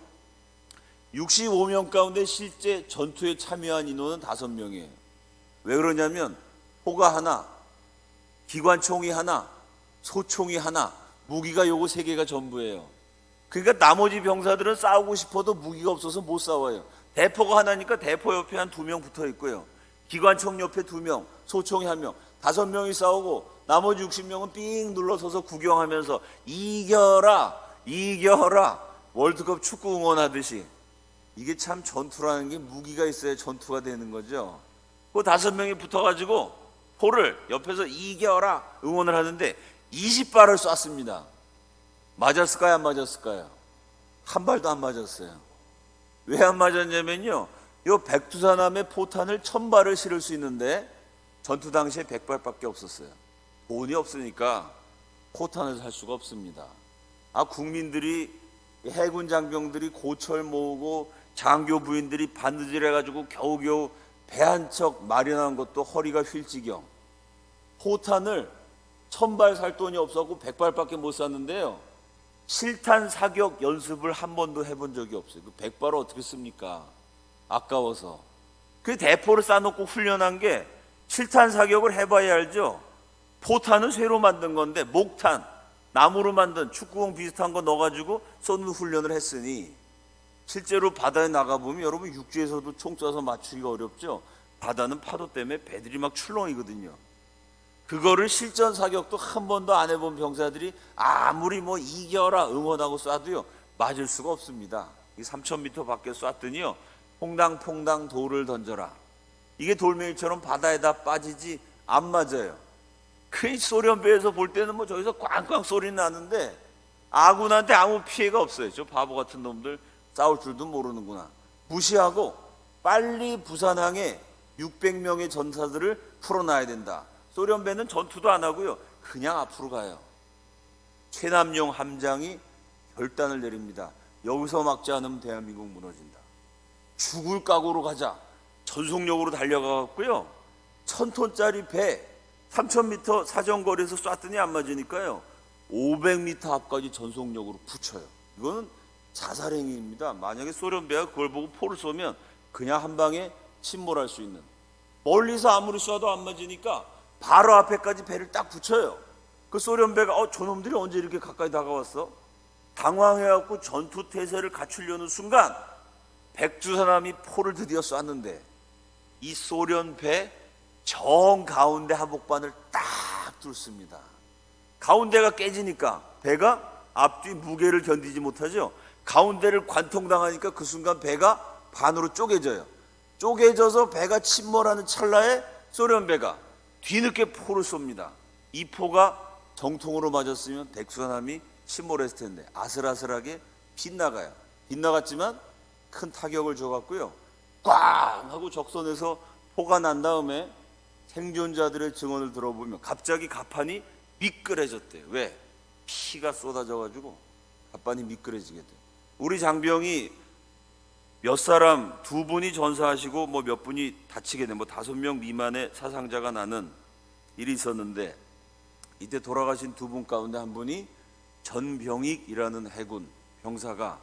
가운데 실제 전투에 참여한 인원은 5명이에요. 왜 그러냐면 포가 하나, 기관총이 하나, 소총이 하나, 무기가 요거 3개가 전부예요. 그러니까 나머지 병사들은 싸우고 싶어도 무기가 없어서 못 싸워요. 대포가 하나니까 대포 옆에 한 2명 붙어 있고요, 기관총 옆에 2명, 소총이 1명, 5명이 싸우고 나머지 60명은 삥 눌러서서 구경하면서 이겨라 월드컵 축구 응원하듯이. 이게 참 전투라는 게 무기가 있어야 전투가 되는 거죠. 그 5명이 붙어가지고 포를 옆에서 이겨라 응원을 하는데 20발을 쐈습니다. 맞았을까요, 안 맞았을까요? 한 발도 안 맞았어요. 왜 안 맞았냐면요, 요 백두산함에 포탄을 1000발을 실을 수 있는데 전투 당시에 100발밖에 없었어요. 돈이 없으니까 포탄을 살 수가 없습니다. 국민들이, 해군 장병들이 고철 모으고 장교 부인들이 반드질 해가지고 겨우겨우 배 한 척 마련한 것도 허리가 휠 지경. 포탄을 1000발 살 돈이 없었고 100발밖에 못 샀는데요, 실탄 사격 연습을 한 번도 해본 적이 없어요. 그 100발을 어떻게 씁니까? 아까워서. 그 대포를 쌓아놓고 훈련한 게 실탄 사격을 해봐야 알죠. 포탄은 쇠로 만든 건데 목탄, 나무로 만든 축구공 비슷한 거 넣어가지고 쏘는 훈련을 했으니 실제로 바다에 나가보면 여러분 육지에서도 총 쏴서 맞추기가 어렵죠. 바다는 파도 때문에 배들이 막 출렁이거든요. 그거를 실전 사격도 한 번도 안 해본 병사들이 아무리 뭐 이겨라 응원하고 쏴도요 맞을 수가 없습니다. 3000m 밖에 쐈더니요 퐁당퐁당 돌을 던져라. 이게 돌멩이처럼 바다에다 빠지지 안 맞아요. 그 소련배에서 볼 때는 뭐 저기서 꽝꽝 소리 나는데 아군한테 아무 피해가 없어요. 저 바보 같은 놈들 싸울 줄도 모르는구나. 무시하고 빨리 부산항에 600명의 전사들을 풀어놔야 된다. 소련배는 전투도 안 하고요 그냥 앞으로 가요. 최남용 함장이 결단을 내립니다. 여기서 막지 않으면 대한민국 무너진다. 죽을 각오로 가자. 전속력으로 달려가고요 1000톤짜리 배 3000m 사정거리에서 쐈더니 안 맞으니까요 500m 앞까지 전속력으로 붙여요. 이거는 자살행위입니다. 만약에 소련배가 그걸 보고 포를 쏘면 그냥 한 방에 침몰할 수 있는. 멀리서 아무리 쏴도 안 맞으니까 바로 앞에까지 배를 딱 붙여요. 그 소련 배가 저놈들이 언제 이렇게 가까이 다가왔어? 당황해갖고 전투 태세를 갖추려는 순간 백두산함이 포를 드디어 쐈는데 이 소련 배 정가운데 한복판을 딱 뚫습니다. 가운데가 깨지니까 배가 앞뒤 무게를 견디지 못하죠. 가운데를 관통당하니까 그 순간 배가 반으로 쪼개져요. 쪼개져서 배가 침몰하는 찰나에 소련 배가 뒤늦게 포를 쏩니다. 이 포가 정통으로 맞았으면 백두산함이 침몰했을 텐데 아슬아슬하게 빗나가요. 빗나갔지만 큰 타격을 줘갖고요, 꽝 하고 적선에서 포가 난 다음에 생존자들의 증언을 들어보면 갑자기 갑판이 미끄러졌대요. 왜? 피가 쏟아져가지고 갑판이 미끄러지게 돼요. 우리 장병이 몇 사람, 2분이 전사하시고 몇 분이 다치게 된 5명 미만의 사상자가 나는 일이 있었는데, 이때 돌아가신 2분 가운데 한 분이 전병익이라는 해군 병사가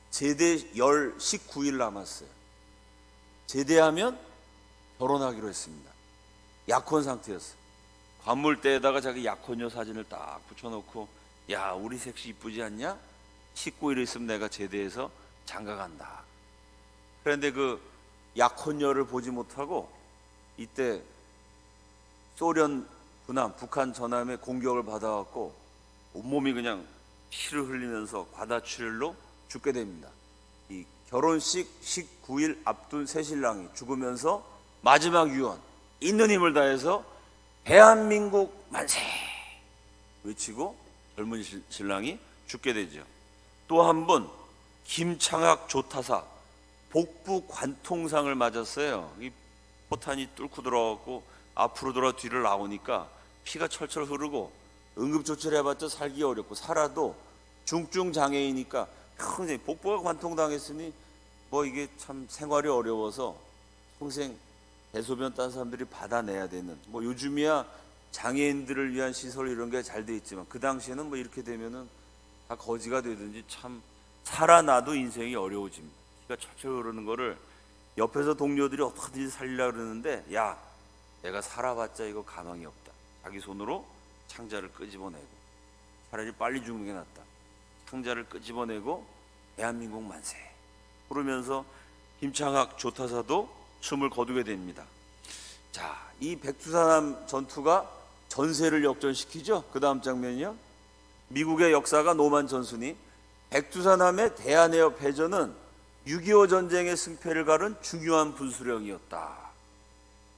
제대 열 19일 남았어요. 제대하면 결혼하기로 했습니다. 약혼 상태였어요. 관물대에다가 자기 약혼녀 사진을 딱 붙여놓고, 야, 우리 섹시 이쁘지 않냐? 19일 있으면 내가 제대해서 장가간다. 그런데 그 약혼녀를 보지 못하고 이때 소련 군함, 북한 전함의 공격을 받아갖고 온몸이 그냥 피를 흘리면서 과다출혈로 죽게 됩니다. 이 결혼식 19일 앞둔 새신랑이 죽으면서 마지막 유언, 있는 힘을 다해서 대한민국 만세 외치고 젊은 신랑이 죽게 되죠. 또 한 분, 김창학 조타사 복부 관통상을 맞았어요. 이 포탄이 뚫고 들어가고 앞으로 돌아 뒤를 나오니까 피가 철철 흐르고 응급조치를 해봤자 살기 어렵고, 살아도 중증 장애이니까 평생 복부가 관통당했으니 이게 참 생활이 어려워서 평생 대소변 딴 사람들이 받아내야 되는, 요즘이야 장애인들을 위한 시설 이런 게 잘 돼 있지만 그 당시에는 이렇게 되면은 다 거지가 되든지 참 살아나도 인생이 어려워집니다. 피가 철철 흐르는 거를 옆에서 동료들이 어떻게든지 살리려고 그러는데, 야, 내가 살아봤자 이거 가망이 없다. 자기 손으로 창자를 끄집어내고, 차라리 빨리 죽는 게 낫다. 창자를 끄집어내고 대한민국 만세 부르면서 김창학 조타사도 숨을 거두게 됩니다. 자, 이 백두산함 전투가 전세를 역전시키죠. 그 다음 장면이요. 미국의 역사가 노만 전순이 백두산함의 대한해협 해전은 6.25 전쟁의 승패를 가른 중요한 분수령이었다.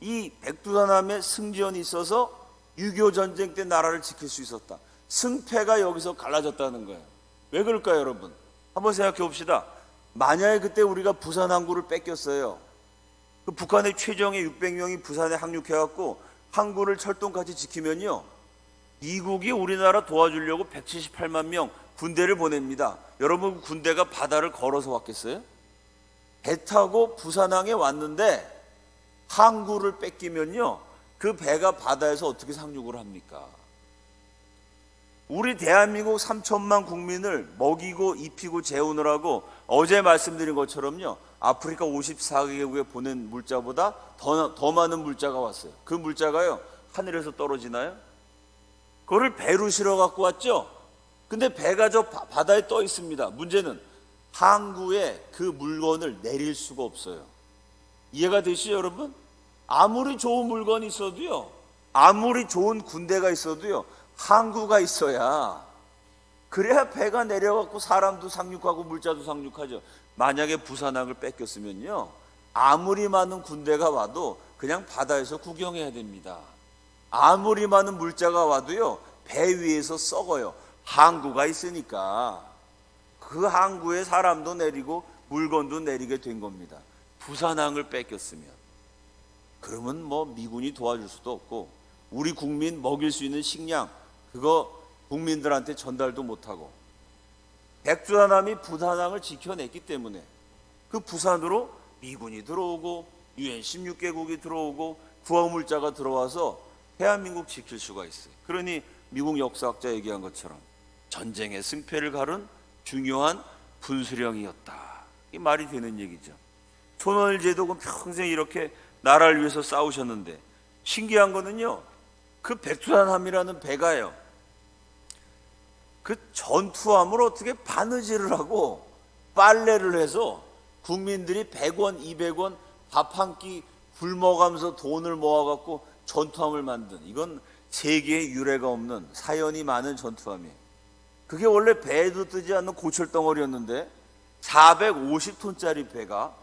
이 백두산함의 승전이 있어서 6.25 전쟁 때 나라를 지킬 수 있었다. 승패가 여기서 갈라졌다는 거예요. 왜 그럴까요, 여러분? 한번 생각해 봅시다. 만약에 그때 우리가 부산 항구를 뺏겼어요. 그 북한의 최정예 600명이 부산에 항륙해갖고 항구를 철동까지 지키면요, 미국이 우리나라 도와주려고 178만 명 군대를 보냅니다. 여러분, 그 군대가 바다를 걸어서 왔겠어요? 배 타고 부산항에 왔는데 항구를 뺏기면요, 그 배가 바다에서 어떻게 상륙을 합니까? 우리 대한민국 3천만 국민을 먹이고 입히고 재우느라고 어제 말씀드린 것처럼요, 아프리카 54개국에 보낸 물자보다 더 많은 물자가 왔어요. 그 물자가요, 하늘에서 떨어지나요? 그거를 배로 실어 갖고 왔죠. 근데 배가 저 바다에 떠 있습니다. 문제는 항구에 그 물건을 내릴 수가 없어요. 이해가 되시죠, 여러분? 아무리 좋은 물건이 있어도요, 아무리 좋은 군대가 있어도요, 항구가 있어야, 그래야 배가 내려갖고 사람도 상륙하고 물자도 상륙하죠. 만약에 부산항을 뺏겼으면요, 아무리 많은 군대가 와도 그냥 바다에서 구경해야 됩니다. 아무리 많은 물자가 와도요, 배 위에서 썩어요. 항구가 있으니까. 그 항구에 사람도 내리고 물건도 내리게 된 겁니다. 부산항을 뺏겼으면, 그러면 미군이 도와줄 수도 없고, 우리 국민 먹일 수 있는 식량 그거 국민들한테 전달도 못하고, 백두산함이 부산항을 지켜냈기 때문에 그 부산으로 미군이 들어오고 UN 16개국이 들어오고 구호물자가 들어와서 대한민국 지킬 수가 있어요. 그러니 미국 역사학자 얘기한 것처럼 전쟁의 승패를 가른 중요한 분수령이었다. 이 말이 되는 얘기죠. 손원일 제독은 평생 이렇게 나라를 위해서 싸우셨는데, 신기한 거는요, 그 백두산함이라는 배가요, 그 전투함을 어떻게 바느질을 하고 빨래를 해서 국민들이 100원, 200원 밥 한 끼 굶어가면서 돈을 모아갖고 전투함을 만든, 이건 세계에 유례가 없는 사연이 많은 전투함이에요. 그게 원래 배에도 뜨지 않는 고철덩어리였는데 450톤짜리 배가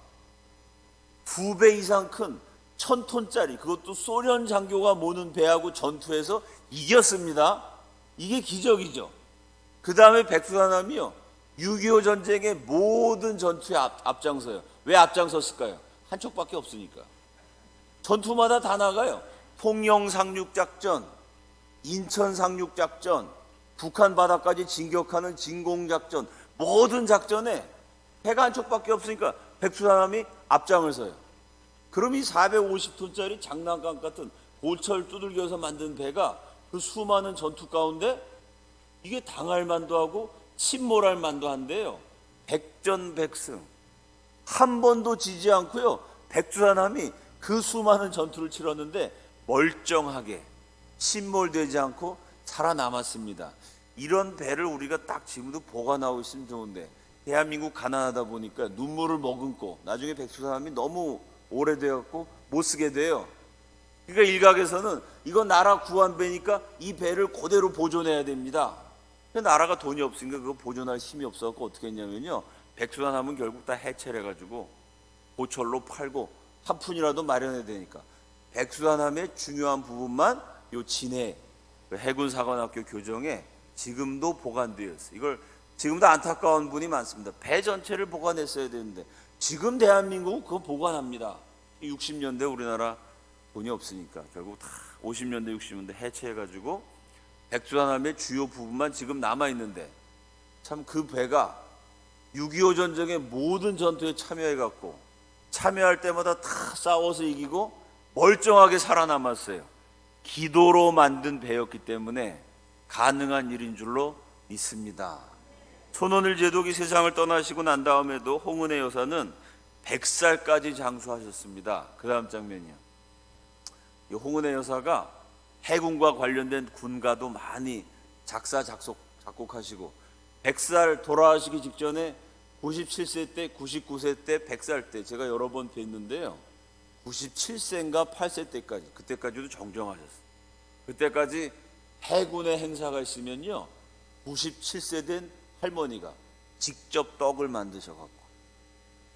2배 이상 큰 1000톤짜리, 그것도 소련 장교가 모는 배하고 전투해서 이겼습니다. 이게 기적이죠. 그 다음에 백두산함이요, 6.25 전쟁의 모든 전투에 앞장서요. 왜 앞장섰을까요? 한 척밖에 없으니까. 전투마다 다 나가요. 통영 상륙작전, 인천 상륙작전, 북한 바다까지 진격하는 진공작전, 모든 작전에 배가 한 척밖에 없으니까 백두산함이 앞장을 서요. 그럼 이 450톤짜리 장난감 같은 고철 두들겨서 만든 배가 그 수많은 전투 가운데 이게 당할 만도 하고 침몰할 만도 한데요, 백전백승, 한 번도 지지 않고요, 백두산함이 그 수많은 전투를 치렀는데 멀쩡하게 침몰되지 않고 살아남았습니다. 이런 배를 우리가 딱 지금도 보관하고 있으면 좋은데, 대한민국 가난하다 보니까 눈물을 머금고 나중에 백두산함이 너무 오래되었고 못 쓰게 돼요. 그러니까 일각에서는 이거 나라 구한 배니까 이 배를 그대로 보존해야 됩니다. 근데 나라가 돈이 없으니까 그거 보존할 힘이 없어서 어떻게 했냐면요, 백두산함은 결국 다 해체를 해가지고 고철로 팔고 한 푼이라도 마련해야 되니까 백두산함의 중요한 부분만 요 진해 해군사관학교 교정에 지금도 보관되어 있어요. 이걸 지금도 안타까운 분이 많습니다. 배 전체를 보관했어야 되는데 지금 대한민국은 그거 보관합니다. 60년대 우리나라 돈이 없으니까 결국 다 50년대 60년대 해체해가지고 백두산함의 주요 부분만 지금 남아있는데, 참 그 배가 6.25 전쟁의 모든 전투에 참여해갖고 참여할 때마다 다 싸워서 이기고 멀쩡하게 살아남았어요. 기도로 만든 배였기 때문에 가능한 일인 줄로 믿습니다. 손원일 제독이 세상을 떠나시고 난 다음에도 홍은혜 여사는 100살까지 장수하셨습니다. 그 다음 장면이요, 이 홍은혜 여사가 해군과 관련된 군가도 많이 작곡하시고 100살 돌아가시기 직전에 97세 때, 99세 때, 100살 때 제가 여러 번 뵀는데요, 97세인가 8세 때까지, 그때까지도 정정하셨어요. 그때까지 해군의 행사가 있으면요, 97세 된 할머니가 직접 떡을 만드셔갖고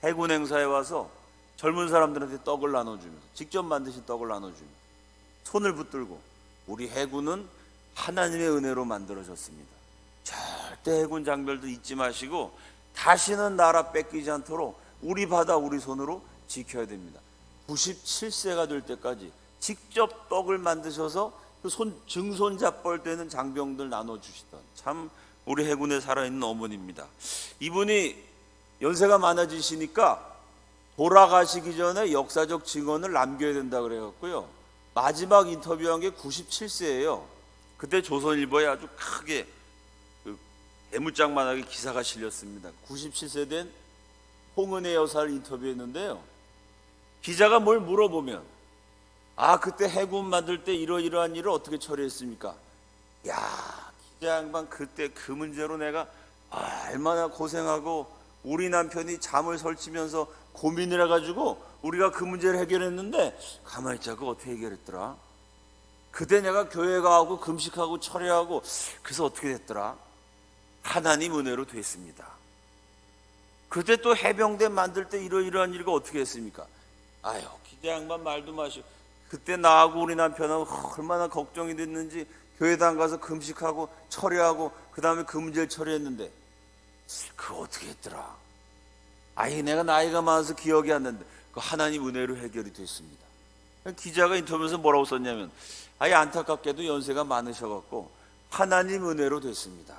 해군 행사에 와서 젊은 사람들한테 떡을 나눠주면서, 직접 만드신 떡을 나눠주면서 손을 붙들고, 우리 해군은 하나님의 은혜로 만들어졌습니다. 절대 해군 장별도 잊지 마시고 다시는 나라 뺏기지 않도록 우리 바다 우리 손으로 지켜야 됩니다. 97세가 될 때까지 직접 떡을 만드셔서 그 증손잡벌 되는 장병들 나눠주시던 참 우리 해군에 살아있는 어머니입니다. 이분이 연세가 많아지시니까 돌아가시기 전에 역사적 증언을 남겨야 된다 그래갖고요, 마지막 인터뷰한 게 97세예요. 그때 조선일보에 아주 크게 대문짝만하게 기사가 실렸습니다. 97세 된 홍은혜 여사를 인터뷰했는데요, 기자가 뭘 물어보면, 아 그때 해군 만들 때 이러이러한 일을 어떻게 처리했습니까? 야, 기자 양반 그때 그 문제로 내가 얼마나 고생하고 우리 남편이 잠을 설치면서 고민을 해가지고 우리가 그 문제를 해결했는데, 가만히 있자, 그거 어떻게 해결했더라? 그때 내가 교회 가고 금식하고 철회하고 그래서 어떻게 됐더라? 하나님 은혜로 됐습니다. 그때 또 해병대 만들 때 이러이러한 일이 어떻게 했습니까? 아유, 기자 양반 말도 마시고 그때 나하고 우리 남편하고 얼마나 걱정이 됐는지 교회당 가서 금식하고 철회하고 그 다음에 그 문제를 처리했는데 그거 어떻게 했더라? 아이, 내가 나이가 많아서 기억이 안 나는데 그 하나님 은혜로 해결이 됐습니다. 기자가 인터뷰에서 뭐라고 썼냐면, 아예 안타깝게도 연세가 많으셔갖고 하나님 은혜로 됐습니다.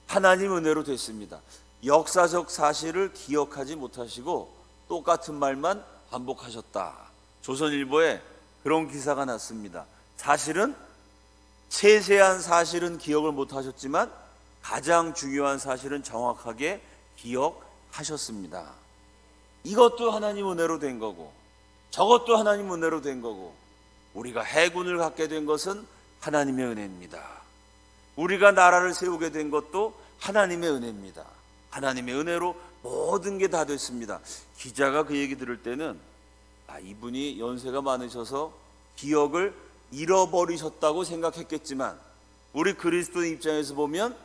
하나님 은혜로 됐습니다. 역사적 사실을 기억하지 못하시고 똑같은 말만 반복하셨다. 조선일보에 그런 기사가 났습니다. 사실은 세세한 사실은 기억을 못하셨지만 가장 중요한 사실은 정확하게 기억하셨습니다. 이것도 하나님 은혜로 된 거고, 저것도 하나님 은혜로 된 거고, 우리가 해군을 갖게 된 것은 하나님의 은혜입니다. 우리가 나라를 세우게 된 것도 하나님의 은혜입니다. 하나님의 은혜로 모든 게 다 됐습니다. 기자가 그 얘기 들을 때는 이분이 연세가 많으셔서 기억을 잃어버리셨다고 생각했겠지만, 우리 그리스도인 입장에서 보면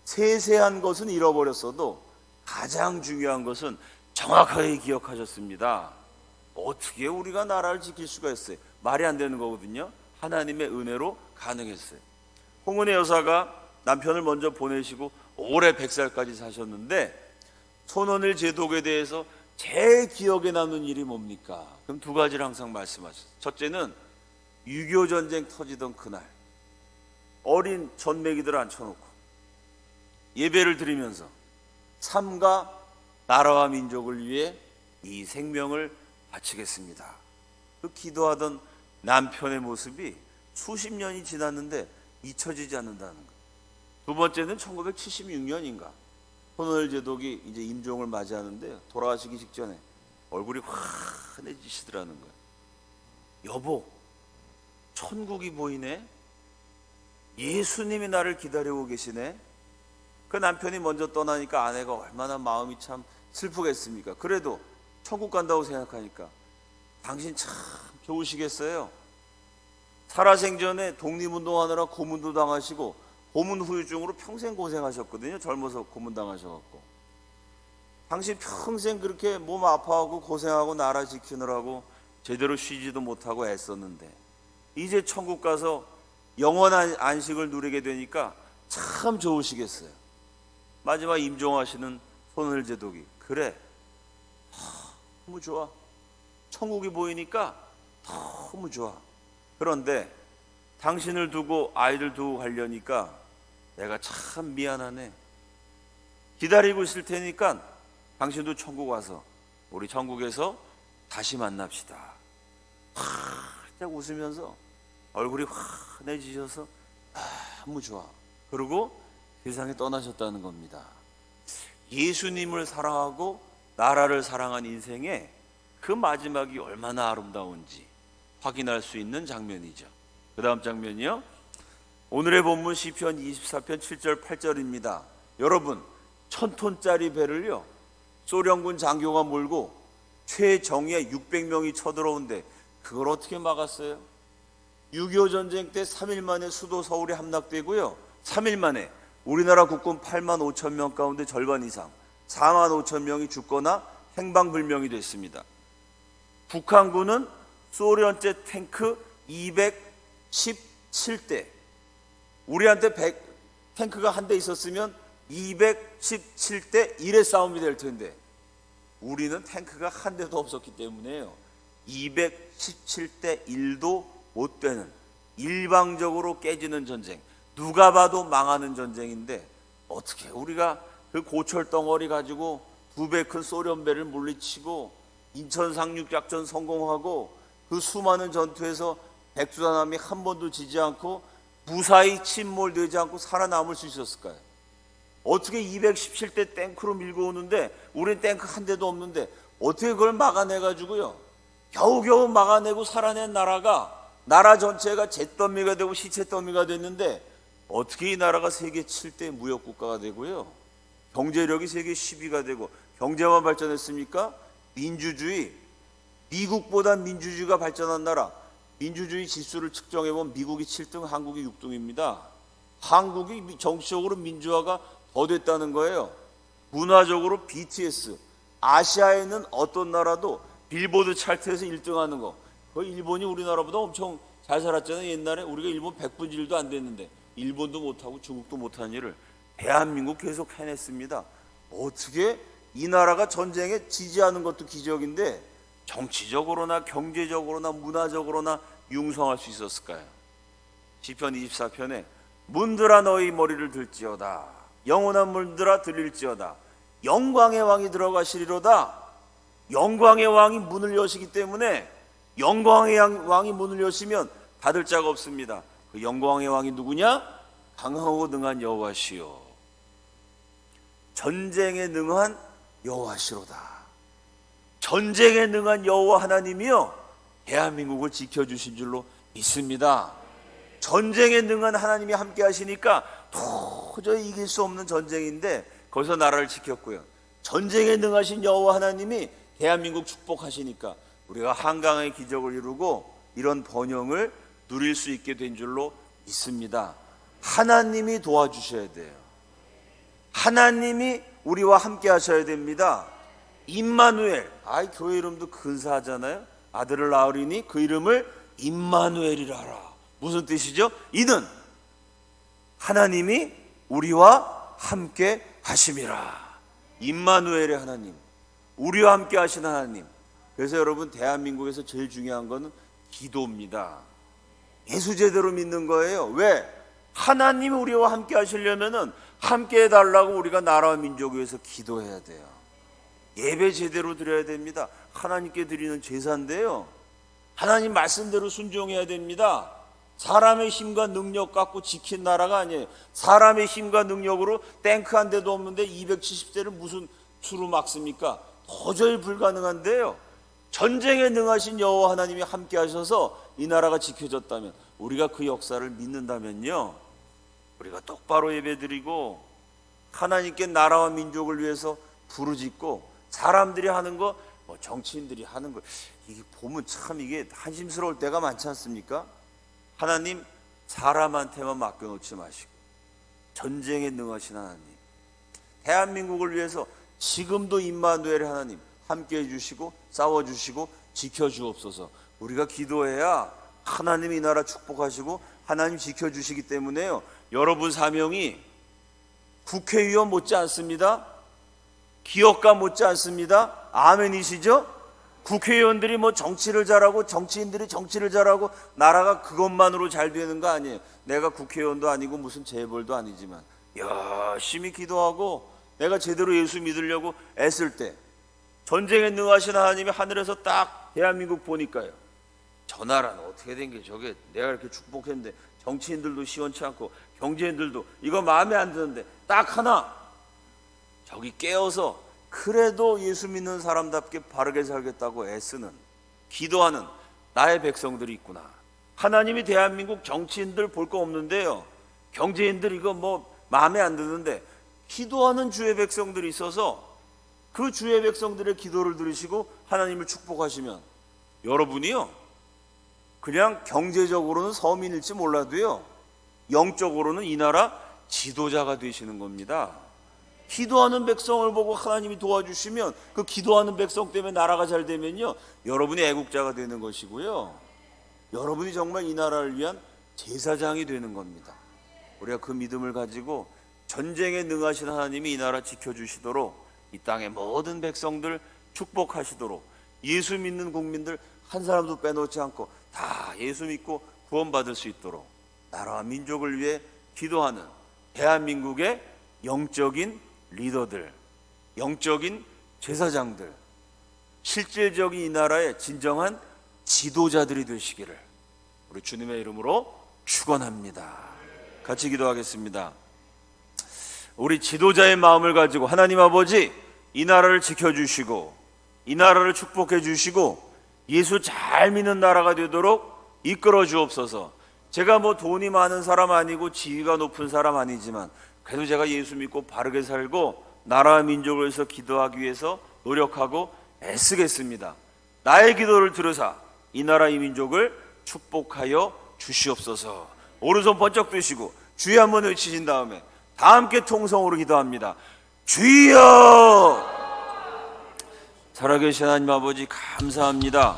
세세한 것은 잃어버렸어도 가장 중요한 것은 정확하게 기억하셨습니다. 어떻게 우리가 나라를 지킬 수가 있어요? 말이 안 되는 거거든요. 하나님의 은혜로 가능했어요. 홍은혜 여사가 남편을 먼저 보내시고 오래 100살까지 사셨는데, 손원일 제독에 대해서 제일 기억에 남는 일이 뭡니까? 그럼 두 가지를 항상 말씀하셨어요. 첫째는 6.25 전쟁 터지던 그날 어린 전매기들 앉혀놓고 예배를 드리면서 삶과 나라와 민족을 위해 이 생명을 바치겠습니다, 그 기도하던 남편의 모습이 수십 년이 지났는데 잊혀지지 않는다는 것. 두 번째는 1976년인가 손원일 제독이 이제 임종을 맞이하는데, 돌아가시기 직전에 얼굴이 환해지시더라는 거예요. 여보, 천국이 보이네. 예수님이 나를 기다리고 계시네. 그 남편이 먼저 떠나니까 아내가 얼마나 마음이 참 슬프겠습니까? 그래도 천국 간다고 생각하니까 당신 참 좋으시겠어요. 살아생전에 독립운동하느라 고문도 당하시고 고문 후유증으로 평생 고생하셨거든요. 젊어서 고문 당하셔갖고. 당신 평생 그렇게 몸 아파하고 고생하고 나라 지키느라고 제대로 쉬지도 못하고 애썼는데, 이제 천국 가서 영원한 안식을 누리게 되니까 참 좋으시겠어요. 마지막 임종하시는 손원일 제독이, 그래, 너무 좋아. 천국이 보이니까 너무 좋아. 그런데 당신을 두고 아이들 두고 가려니까 내가 참 미안하네. 기다리고 있을 테니까 당신도 천국 와서 우리 천국에서 다시 만납시다. 활짝 웃으면서 얼굴이 환해지셔서 너무 좋아. 그리고 세상에 떠나셨다는 겁니다. 예수님을 사랑하고 나라를 사랑한 인생의 그 마지막이 얼마나 아름다운지 확인할 수 있는 장면이죠. 그 다음 장면이요, 오늘의 본문 시편 24편 7절 8절입니다. 여러분, 1000톤짜리 배를요 소련군 장교가 몰고 최정예 600명이 쳐들어오는데 그걸 어떻게 막았어요? 6.25 전쟁 때 3일 만에 수도 서울에 함락되고요, 3일 만에 우리나라 국군 8만 5천 명 가운데 절반 이상 4만 5천 명이 죽거나 행방불명이 됐습니다. 북한군은 소련제 탱크 217대, 우리한테 탱크가 한 대 있었으면 217대 1의 싸움이 될 텐데 우리는 탱크가 한 대도 없었기 때문에요, 217대 1도 못 되는 일방적으로 깨지는 전쟁, 누가 봐도 망하는 전쟁인데 어떻게 우리가 그 고철 덩어리 가지고 2배 큰 소련배를 물리치고 인천 상륙작전 성공하고 그 수많은 전투에서 백두산함이 한 번도 지지 않고 무사히 침몰되지 않고 살아남을 수 있었을까요? 어떻게 217대 탱크로 밀고 오는데 우린 탱크 한 대도 없는데 어떻게 그걸 막아내가지고요, 겨우겨우 막아내고 살아낸 나라 전체가 잿더미가 되고 시체더미가 됐는데 어떻게 이 나라가 세계 7대 무역국가가 되고요, 경제력이 세계 10위가 되고 경제만 발전했습니까? 민주주의, 미국보다 민주주의가 발전한 나라, 민주주의 지수를 측정해보면 미국이 7등, 한국이 6등입니다. 한국이 정치적으로 민주화가 더 됐다는 거예요. 문화적으로 BTS, 아시아에 있는 어떤 나라도 빌보드 차트에서 1등하는 거, 그 일본이 우리나라보다 엄청 잘 살았잖아요. 옛날에 우리가 일본 100분의 1도 안 됐는데 일본도 못하고 중국도 못하는 일을 대한민국 계속 해냈습니다. 어떻게 이 나라가 전쟁에 지지하는 것도 기적인데 정치적으로나 경제적으로나 문화적으로나 융성할 수 있었을까요? 시편 24편에 문들아 너희 머리를 들지어다, 영원한 문들아 들릴지어다, 영광의 왕이 들어가시리로다. 영광의 왕이 문을 여시기 때문에 영광의 왕이 문을 여시면 닫을 자가 없습니다. 그 영광의 왕이 누구냐? 강하고 능한 여호와시요, 전쟁에 능한 여호와시로다. 전쟁에 능한 여호와 하나님이요, 대한민국을 지켜주신 줄로 믿습니다. 전쟁에 능한 하나님이 함께 하시니까 도저히 이길 수 없는 전쟁인데 거기서 나라를 지켰고요. 전쟁에 능하신 여호와 하나님이 대한민국 축복하시니까 우리가 한강의 기적을 이루고 이런 번영을 누릴 수 있게 된 줄로 믿습니다. 하나님이 도와주셔야 돼요. 하나님이 우리와 함께 하셔야 됩니다. 임마누엘, 교회 이름도 근사하잖아요. 아들을 낳으리니 그 이름을 임마누엘이라 하라. 무슨 뜻이죠? 이는 하나님이 우리와 함께 하심이라. 임마누엘의 하나님, 우리와 함께 하신 하나님. 그래서 여러분, 대한민국에서 제일 중요한 것은 기도입니다. 예수 제대로 믿는 거예요. 왜? 하나님이 우리와 함께 하시려면은 함께 해달라고 우리가 나라와 민족을 위해서 기도해야 돼요. 예배 제대로 드려야 됩니다. 하나님께 드리는 제사인데요, 하나님 말씀대로 순종해야 됩니다. 사람의 힘과 능력 갖고 지킨 나라가 아니에요. 사람의 힘과 능력으로 탱크 한 대도 없는데 270대를 무슨 수로 막습니까? 도저히 불가능한데요, 전쟁에 능하신 여호와 하나님이 함께 하셔서 이 나라가 지켜졌다면, 우리가 그 역사를 믿는다면요, 우리가 똑바로 예배드리고 하나님께 나라와 민족을 위해서 부르짖고, 사람들이 하는 거, 정치인들이 하는 거, 이게 보면 참 이게 한심스러울 때가 많지 않습니까? 하나님, 사람한테만 맡겨놓지 마시고 전쟁에 능하신 하나님, 대한민국을 위해서 지금도 임마누엘의 하나님 함께 해주시고 싸워주시고 지켜주옵소서. 우리가 기도해야 하나님이 이 나라 축복하시고 하나님 지켜주시기 때문에요, 여러분 사명이 국회의원 못지 않습니다. 기업가 못지 않습니다. 아멘이시죠? 국회의원들이 정치를 잘하고 정치인들이 정치를 잘하고 나라가 그것만으로 잘 되는 거 아니에요. 내가 국회의원도 아니고 무슨 재벌도 아니지만 열심히 기도하고 내가 제대로 예수 믿으려고 애쓸 때, 전쟁에 능하신 하나님이 하늘에서 딱 대한민국 보니까요, 저 나라는 어떻게 된 게 저게 내가 이렇게 축복했는데 정치인들도 시원치 않고 경제인들도 이거 마음에 안 드는데 딱 하나 저기 깨어서 그래도 예수 믿는 사람답게 바르게 살겠다고 애쓰는, 기도하는 나의 백성들이 있구나. 하나님이 대한민국 정치인들 볼 거 없는데요, 경제인들 이거 마음에 안 드는데 기도하는 주의 백성들이 있어서 그 주의 백성들의 기도를 들으시고 하나님을 축복하시면, 여러분이요, 그냥 경제적으로는 서민일지 몰라도요, 영적으로는 이 나라 지도자가 되시는 겁니다. 기도하는 백성을 보고 하나님이 도와주시면, 그 기도하는 백성 때문에 나라가 잘 되면요, 여러분이 애국자가 되는 것이고요, 여러분이 정말 이 나라를 위한 제사장이 되는 겁니다. 우리가 그 믿음을 가지고 전쟁에 능하신 하나님이 이 나라 지켜주시도록, 이 땅의 모든 백성들 축복하시도록, 예수 믿는 국민들 한 사람도 빼놓지 않고 다 예수 믿고 구원받을 수 있도록 나라와 민족을 위해 기도하는 대한민국의 영적인 리더들, 영적인 제사장들, 실질적인 이 나라의 진정한 지도자들이 되시기를 우리 주님의 이름으로 축원합니다. 같이 기도하겠습니다. 우리 지도자의 마음을 가지고 하나님 아버지, 이 나라를 지켜주시고 이 나라를 축복해 주시고 예수 잘 믿는 나라가 되도록 이끌어 주옵소서. 제가 돈이 많은 사람 아니고 지위가 높은 사람 아니지만 그래도 제가 예수 믿고 바르게 살고 나라와 민족을 위해서 기도하기 위해서 노력하고 애쓰겠습니다. 나의 기도를 들으사 이 나라 이 민족을 축복하여 주시옵소서. 오른손 번쩍 드시고 주여 한번 외치신 다음에 다 함께 통성으로 기도합니다. 주여! 살아계신 하나님 아버지, 감사합니다.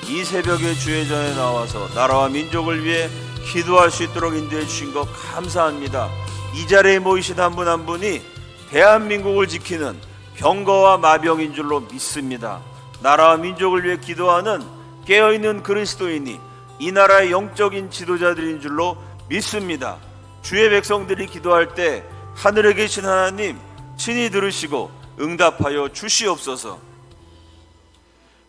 이 새벽에 주의 전에 나와서 나라와 민족을 위해 기도할 수 있도록 인도해 주신 것 감사합니다. 이 자리에 모이신 한 분 한 분이 대한민국을 지키는 병거와 마병인 줄로 믿습니다. 나라와 민족을 위해 기도하는 깨어있는 그리스도인이 이 나라의 영적인 지도자들인 줄로 믿습니다. 주의 백성들이 기도할 때 하늘에 계신 하나님 친히 들으시고 응답하여 주시옵소서.